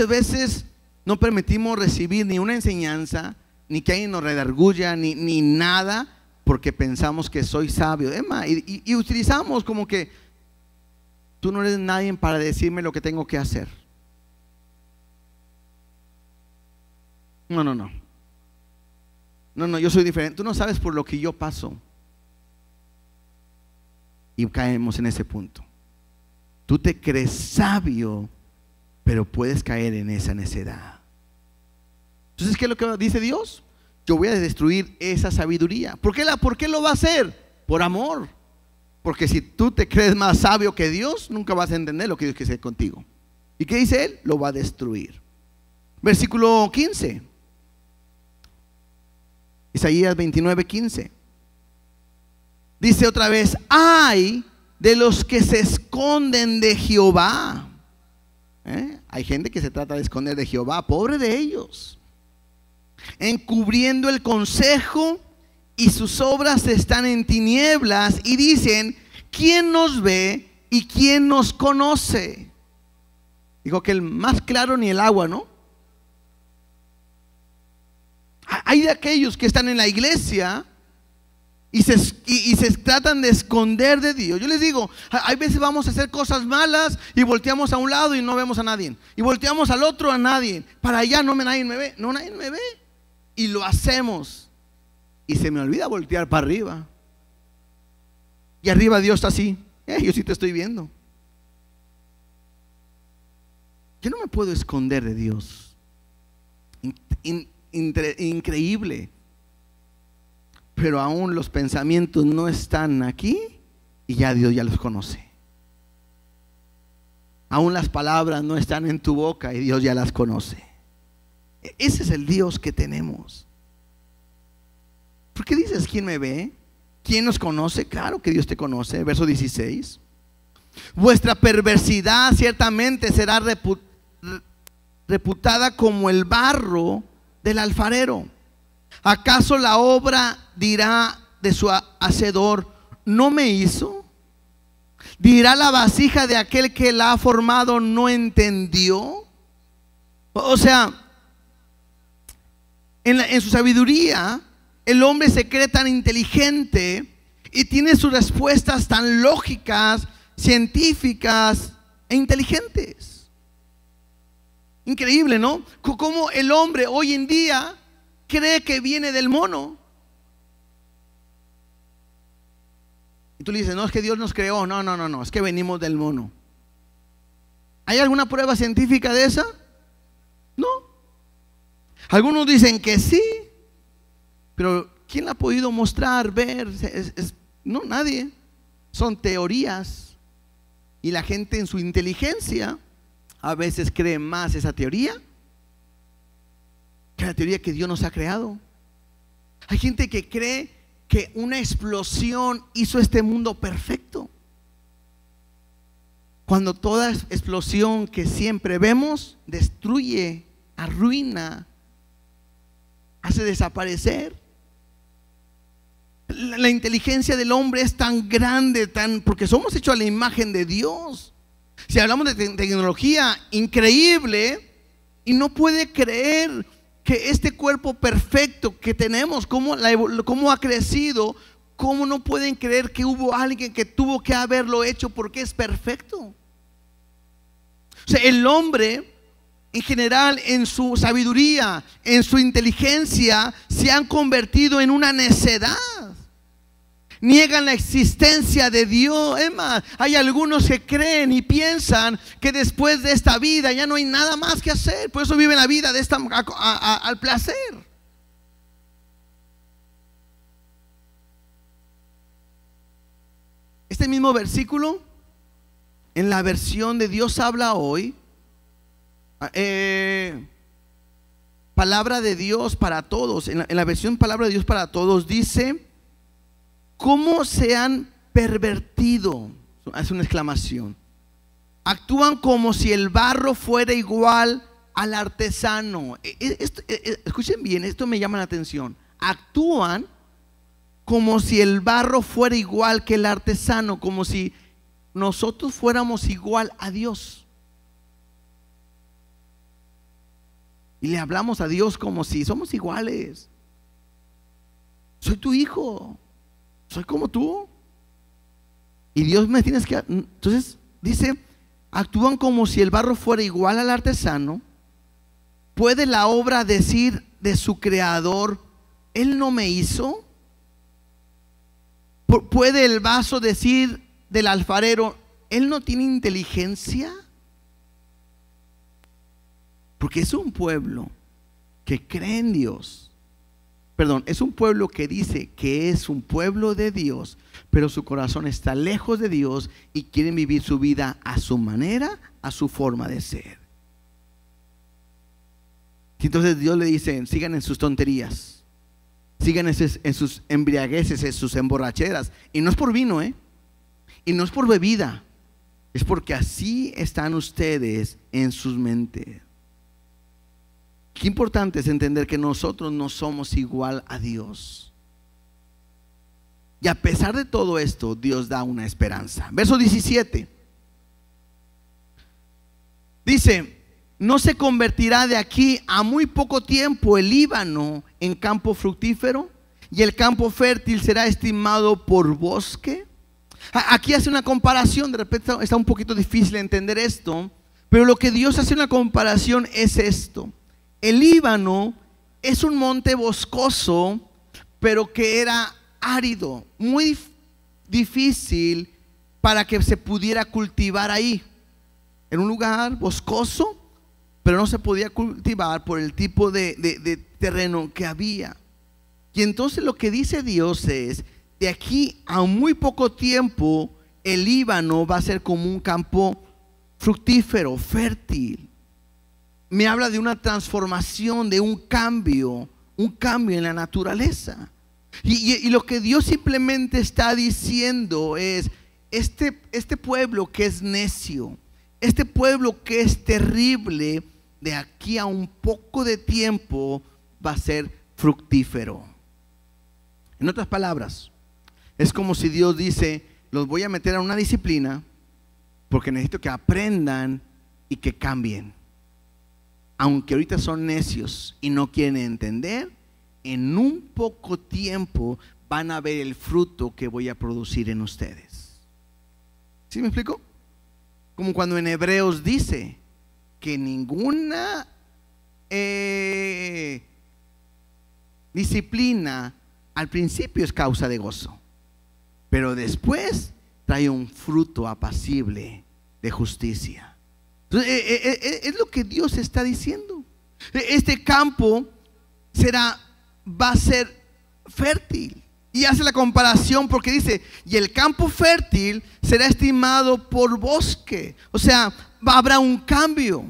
veces no permitimos recibir ni una enseñanza, ni que alguien nos redarguya, ni nada, porque pensamos que soy sabio. Y utilizamos como que tú no eres nadie para decirme lo que tengo que hacer. No, yo soy diferente. Tú no sabes por lo que yo paso. Y caemos en ese punto. Tú te crees sabio, pero puedes caer en esa necedad. Entonces, ¿qué es lo que dice Dios? Yo voy a destruir esa sabiduría. ¿Por qué lo va a hacer? Por amor. Porque si tú te crees más sabio que Dios, nunca vas a entender lo que Dios quiere hacer contigo. ¿Y qué dice Él? Lo va a destruir. Versículo 15. Isaías 29:15. Dice otra vez: ay de los que se esconden de Jehová. Hay gente que se trata de esconder de Jehová. Pobre de ellos. Encubriendo el consejo, y sus obras están en tinieblas, y dicen: ¿quién nos ve y quién nos conoce? Dijo que el más claro ni el agua, ¿no? Hay de aquellos que están en la iglesia y se tratan de esconder de Dios. Yo les digo, hay veces vamos a hacer cosas malas y volteamos a un lado y no vemos a nadie, y volteamos al otro a nadie. Para allá nadie me ve. No, nadie me ve. Y lo hacemos y se me olvida voltear para arriba, y arriba Dios está así: yo sí te estoy viendo. Yo no me puedo esconder de Dios. Increíble. Pero aún los pensamientos no están aquí y ya Dios ya los conoce. Aún las palabras no están en tu boca y Dios ya las conoce. Ese es el Dios que tenemos. ¿Por qué dices quién me ve? ¿Quién nos conoce? Claro que Dios te conoce. Verso 16. Vuestra perversidad ciertamente será reputada como el barro del alfarero. ¿Acaso la obra dirá de su hacedor, no me hizo? ¿Dirá la vasija de aquel que la ha formado, no entendió? O sea, en su sabiduría, el hombre se cree tan inteligente y tiene sus respuestas tan lógicas, científicas e inteligentes. Increíble, ¿no? Como el hombre hoy en día cree que viene del mono. Y tú le dices, no, es que Dios nos creó. No, es que venimos del mono. ¿Hay alguna prueba científica de esa? No. Algunos dicen que sí, pero ¿quién la ha podido mostrar, ver? No, nadie. Son teorías. Y la gente en su inteligencia a veces cree más esa teoría que la teoría que Dios nos ha creado. Hay gente que cree que una explosión hizo este mundo perfecto, cuando toda explosión que siempre vemos destruye, arruina, hace desaparecer. La inteligencia del hombre es tan grande, porque somos hechos a la imagen de Dios. Si hablamos de tecnología increíble, y no puede creer que este cuerpo perfecto que tenemos, cómo ha crecido, cómo no pueden creer que hubo alguien que tuvo que haberlo hecho porque es perfecto. O sea, el hombre en general, en su sabiduría, en su inteligencia, se han convertido en una necedad. Niegan la existencia de Dios. Es más, hay algunos que creen y piensan que después de esta vida ya no hay nada más que hacer. Por eso viven la vida de al placer. Este mismo versículo, en la versión de Dios habla hoy, palabra de Dios para todos, en la versión palabra de Dios para todos, dice: ¿cómo se han pervertido? Hace una exclamación. Actúan como si el barro fuera igual al artesano. Escuchen bien, esto me llama la atención. Actúan como si el barro fuera igual que el artesano, como si nosotros fuéramos igual a Dios. Y le hablamos a Dios como si somos iguales. Soy tu hijo, soy como tú, y Dios me tienes que... Entonces dice, actúan como si el barro fuera igual al artesano. ¿Puede la obra decir de su creador, él no me hizo? ¿Puede el vaso decir del alfarero, él no tiene inteligencia? Porque es un pueblo que cree en Dios. Perdón, es un pueblo que dice que es un pueblo de Dios, pero su corazón está lejos de Dios y quieren vivir su vida a su manera, a su forma de ser. Y entonces Dios le dice, sigan en sus tonterías, sigan en sus embriagueces, en sus emborracheras. Y no es por vino, y no es por bebida, es porque así están ustedes en sus mentes. Qué importante es entender que nosotros no somos igual a Dios. Y a pesar de todo esto, Dios da una esperanza. Verso 17. Dice, ¿no se convertirá de aquí a muy poco tiempo el Líbano en campo fructífero? ¿Y el campo fértil será estimado por bosque? Aquí hace una comparación. De repente está un poquito difícil entender esto, pero lo que Dios hace una comparación es esto. El Líbano es un monte boscoso, pero que era árido, muy difícil para que se pudiera cultivar ahí. En un lugar boscoso, pero no se podía cultivar por el tipo de terreno que había. Y entonces lo que dice Dios es, de aquí a muy poco tiempo, el Líbano va a ser como un campo fructífero, fértil. me habla de una transformación, de un cambio en la naturaleza. Y lo que Dios simplemente está diciendo es, este pueblo que es necio, este pueblo que es terrible, de aquí a un poco de tiempo va a ser fructífero. En otras palabras, es como si Dios dice, los voy a meter a una disciplina porque necesito que aprendan y que cambien. Aunque ahorita son necios y no quieren entender, en un poco tiempo van a ver el fruto que voy a producir en ustedes. ¿Sí me explico? Como cuando en Hebreos dice que ninguna disciplina al principio es causa de gozo, pero después trae un fruto apacible de justicia. Entonces, es lo que Dios está diciendo. Este campo va a ser fértil. Y hace la comparación porque dice, y el campo fértil será estimado por bosque. O sea, habrá un cambio.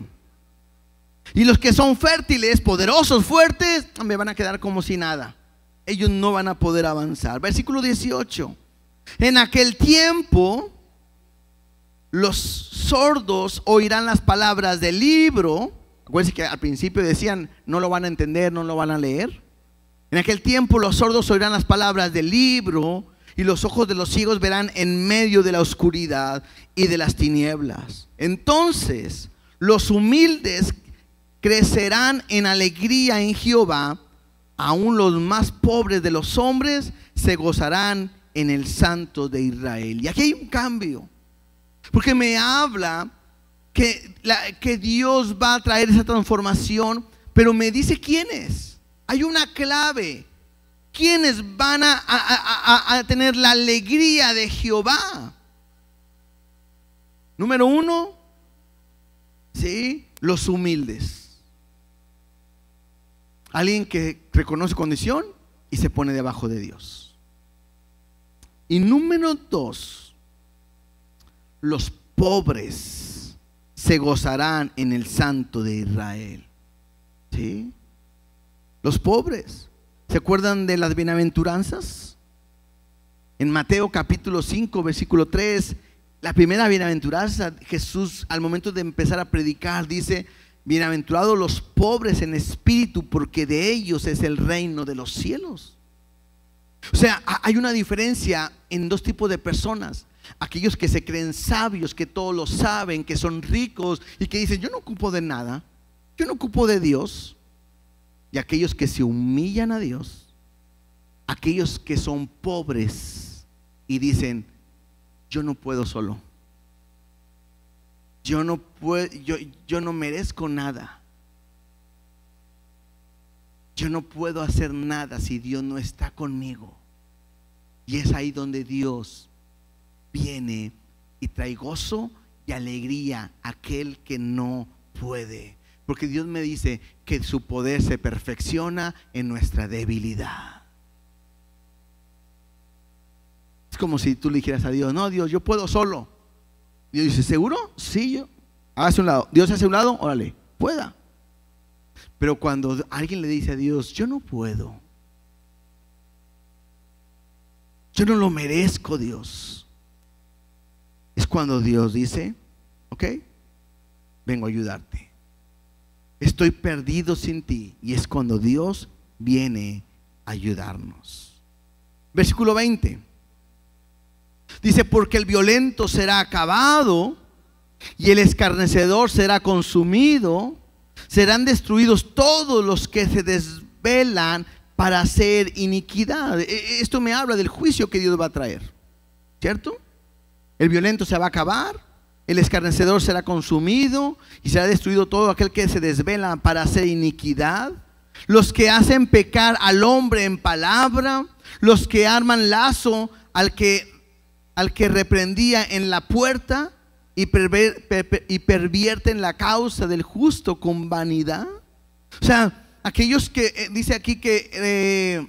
Y los que son fértiles, poderosos, fuertes, me van a quedar como si nada. Ellos no van a poder avanzar. Versículo 18. En aquel tiempo los sordos oirán las palabras del libro. Acuérdense que al principio decían, no lo van a entender, no lo van a leer. En aquel tiempo los sordos oirán las palabras del libro, y los ojos de los ciegos verán en medio de la oscuridad y de las tinieblas. Entonces los humildes crecerán en alegría en Jehová, aún los más pobres de los hombres se gozarán en el Santo de Israel. Y aquí hay un cambio, porque me habla que Dios va a traer esa transformación, pero me dice quiénes. Hay una clave. ¿Quiénes van a tener la alegría de Jehová? Número uno, ¿sí? Los humildes. Alguien que reconoce condición y se pone debajo de Dios. Y número dos, los pobres se gozarán en el Santo de Israel. ¿Sí? Los pobres. ¿Se acuerdan de las bienaventuranzas? En Mateo capítulo 5 versículo 3, la primera bienaventuranza, Jesús al momento de empezar a predicar dice, bienaventurados los pobres en espíritu, porque de ellos es el reino de los cielos. O sea, hay una diferencia en dos tipos de personas. Aquellos que se creen sabios, que todo lo saben, que son ricos y que dicen, yo no ocupo de nada, yo no ocupo de Dios. Y aquellos que se humillan a Dios, aquellos que son pobres y dicen, yo no puedo solo, yo no puedo, yo no merezco nada, yo no puedo hacer nada si Dios no está conmigo. Y es ahí donde Dios viene y trae gozo y alegría a aquel que no puede. Porque Dios me dice que su poder se perfecciona en nuestra debilidad. Es como si tú le dijeras a Dios, no, Dios, yo puedo solo. Dios dice, ¿seguro? Sí, yo. Hágase un lado. Dios hace un lado, órale, pueda. Pero cuando alguien le dice a Dios, yo no puedo, yo no lo merezco, Dios, es cuando Dios dice, ok, vengo a ayudarte. Estoy perdido sin ti. Y es cuando Dios viene a ayudarnos. Versículo 20. Dice, porque el violento será acabado y el escarnecedor será consumido. Serán destruidos todos los que se desvelan para hacer iniquidad. Esto me habla del juicio que Dios va a traer, ¿cierto? El violento se va a acabar, el escarnecedor será consumido y será destruido todo aquel que se desvela para hacer iniquidad. Los que hacen pecar al hombre en palabra, los que arman lazo al que reprendía en la puerta y pervierten la causa del justo con vanidad. O sea, aquellos que dice aquí que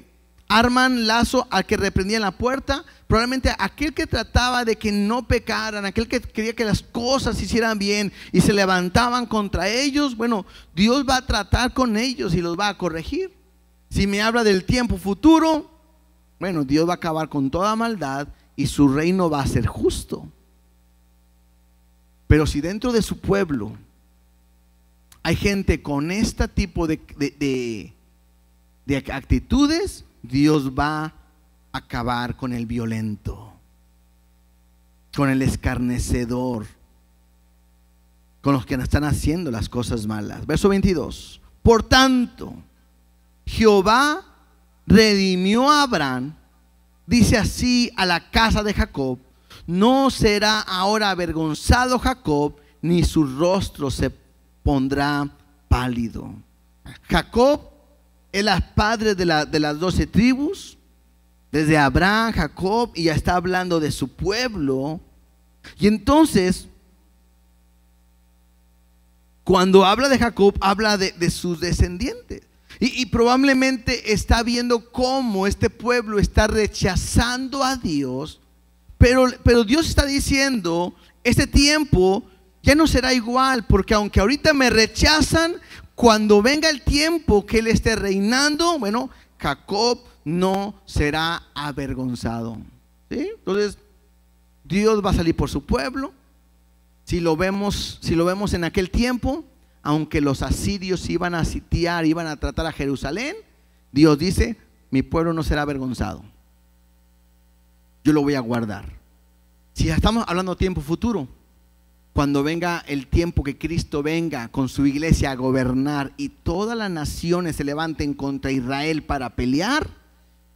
arman lazo al que reprendía en la puerta. Probablemente aquel que trataba de que no pecaran, aquel que quería que las cosas se hicieran bien y se levantaban contra ellos, bueno, Dios va a tratar con ellos y los va a corregir. Si me habla del tiempo futuro, bueno, Dios va a acabar con toda maldad y su reino va a ser justo. Pero si dentro de su pueblo hay gente con este tipo de actitudes, Dios va a acabar con el violento, con el escarnecedor, con los que están haciendo las cosas malas. Verso 22. Por tanto, Jehová redimió a Abraham, dice así a la casa de Jacob: no será ahora avergonzado Jacob, ni su rostro se pondrá pálido. Jacob es el padre de las 12 tribus, desde Abraham, Jacob, y ya está hablando de su pueblo. Y entonces, cuando habla de Jacob, habla de sus descendientes. Y probablemente está viendo cómo este pueblo está rechazando a Dios. Pero Dios está diciendo, este tiempo ya no será igual, porque aunque ahorita me rechazan, cuando venga el tiempo que Él esté reinando, bueno, Jacob no será avergonzado. ¿Sí? Entonces, Dios va a salir por su pueblo. Si lo vemos en aquel tiempo, aunque los asirios iban a sitiar, iban a tratar a Jerusalén, Dios dice: mi pueblo no será avergonzado, yo lo voy a guardar. Si ya estamos hablando de tiempo futuro, cuando venga el tiempo que Cristo venga con su iglesia a gobernar y todas las naciones se levanten contra Israel para pelear,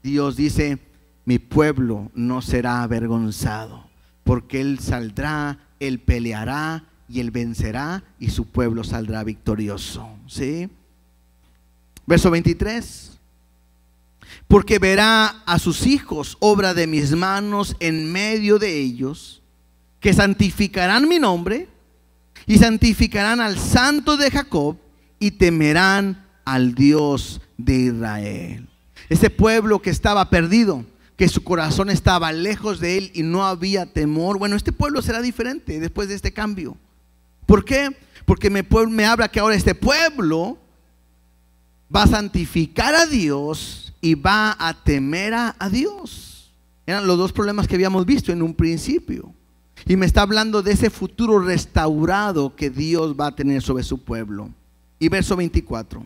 Dios dice: mi pueblo no será avergonzado, porque Él saldrá, Él peleará y Él vencerá y su pueblo saldrá victorioso. ¿Sí? Verso 23. Porque verá a sus hijos, obra de mis manos, en medio de ellos, que santificarán mi nombre y santificarán al Santo de Jacob y temerán al Dios de Israel. Ese pueblo que estaba perdido, que su corazón estaba lejos de Él y no había temor, bueno, este pueblo será diferente después de este cambio. ¿Por qué? Porque me habla que ahora este pueblo va a santificar a Dios y va a temer a Dios. Eran los dos problemas que habíamos visto en un principio. Y me está hablando de ese futuro restaurado que Dios va a tener sobre su pueblo. Y verso 24.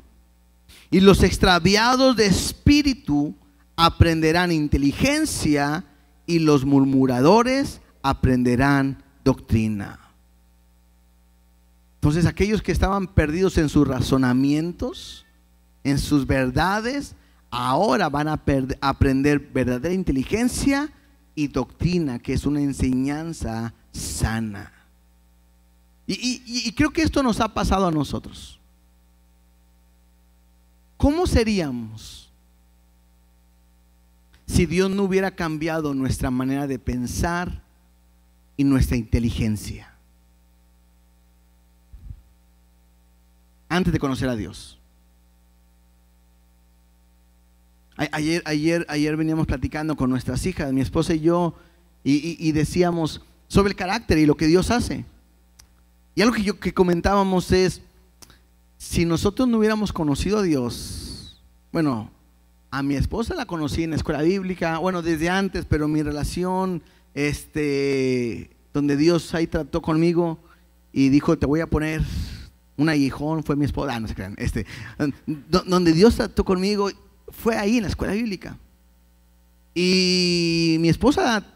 Y los extraviados de espíritu aprenderán inteligencia, y los murmuradores aprenderán doctrina. Entonces aquellos que estaban perdidos en sus razonamientos, en sus verdades, ahora van a aprender verdadera inteligencia y doctrina, que es una enseñanza sana. Y creo que esto nos ha pasado a nosotros. ¿Cómo seríamos si Dios no hubiera cambiado nuestra manera de pensar y nuestra inteligencia antes de conocer a Dios? Ayer veníamos platicando con nuestras hijas, mi esposa y yo, y decíamos sobre el carácter y lo que Dios hace. Y algo que comentábamos es, si nosotros no hubiéramos conocido a Dios, bueno, a mi esposa la conocí en la escuela bíblica, bueno, desde antes, pero mi relación, donde Dios ahí trató conmigo y dijo: te voy a poner un aguijón, fue mi esposa, no se crean, donde Dios trató conmigo fue ahí en la escuela bíblica. Y mi esposa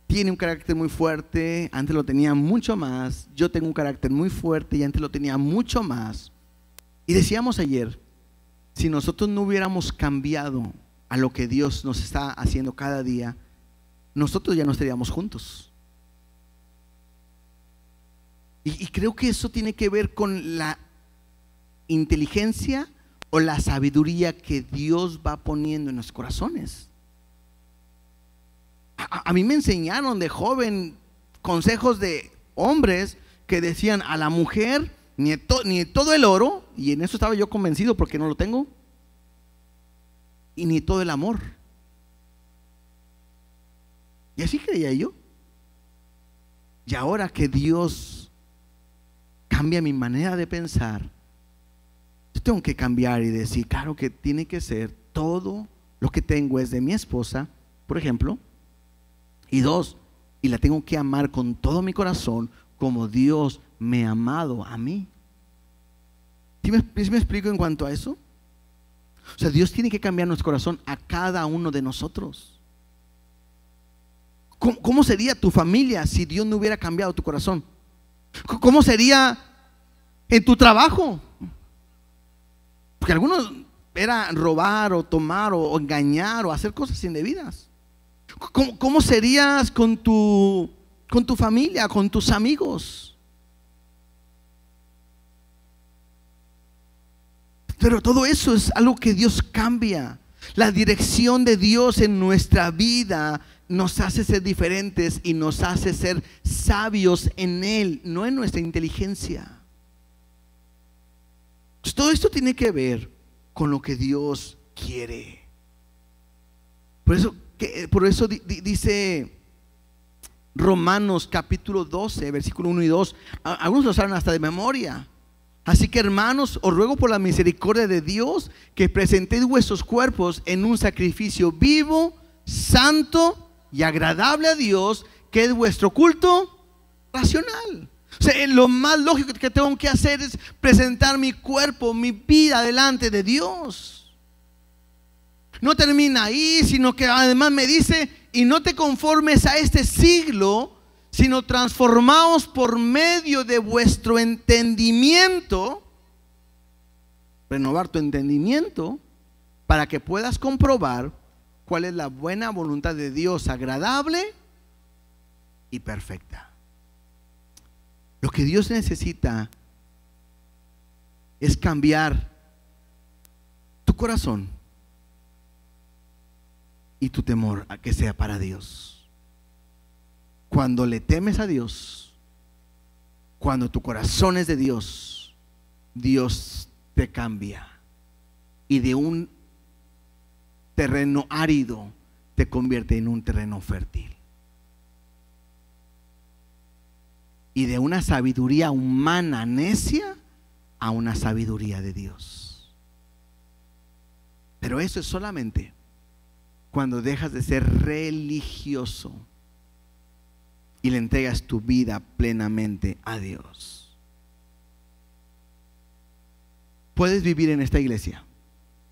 tiene un carácter muy fuerte, antes lo tenía mucho más. Yo tengo un carácter muy fuerte y antes lo tenía mucho más. Y decíamos ayer, si nosotros no hubiéramos cambiado a lo que Dios nos está haciendo cada día, nosotros ya no estaríamos juntos. Y creo que eso tiene que ver con la inteligencia o la sabiduría que Dios va poniendo en los corazones. A mí me enseñaron de joven consejos de hombres que decían: a la mujer ni todo el oro, y en eso estaba yo convencido porque no lo tengo. y ni todo el amor. Y así creía yo. Y ahora que Dios cambia mi manera de pensar, yo tengo que cambiar y decir, claro que tiene que ser todo lo que tengo es de mi esposa, por ejemplo, y dos, y la tengo que amar con todo mi corazón como Dios me ha amado a mí. ¿Sí me explico en cuanto a eso? O sea, Dios tiene que cambiar nuestro corazón a cada uno de nosotros. ¿Cómo sería tu familia si Dios no hubiera cambiado tu corazón? ¿Cómo sería en tu trabajo? Porque algunos era robar o tomar o engañar o hacer cosas indebidas. ¿Cómo serías con tu familia, con tus amigos? Pero todo eso es algo que Dios cambia. La dirección de Dios en nuestra vida nos hace ser diferentes y nos hace ser sabios en Él, no en nuestra inteligencia. Pues todo esto tiene que ver con lo que Dios quiere. Por eso dice Romanos capítulo 12, versículo 1 y 2. Algunos lo saben hasta de memoria. Así que, hermanos, os ruego por la misericordia de Dios que presentéis vuestros cuerpos en un sacrificio vivo, santo y agradable a Dios, que es vuestro culto racional. O sea, lo más lógico que tengo que hacer es presentar mi cuerpo, mi vida delante de Dios. No termina ahí, sino que además me dice, y no te conformes a este siglo, sino transformaos por medio de vuestro entendimiento, renovar tu entendimiento, para que puedas comprobar cuál es la buena voluntad de Dios, agradable y perfecta. Lo que Dios necesita es cambiar tu corazón y tu temor a que sea para Dios. Cuando le temes a Dios, cuando tu corazón es de Dios, Dios te cambia y de un terreno árido te convierte en un terreno fértil. Y de una sabiduría humana necia a una sabiduría de Dios. Pero eso es solamente cuando dejas de ser religioso y le entregas tu vida plenamente a Dios. Puedes vivir en esta iglesia,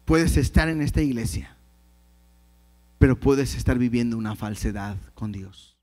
puedes estar en esta iglesia, pero puedes estar viviendo una falsedad con Dios.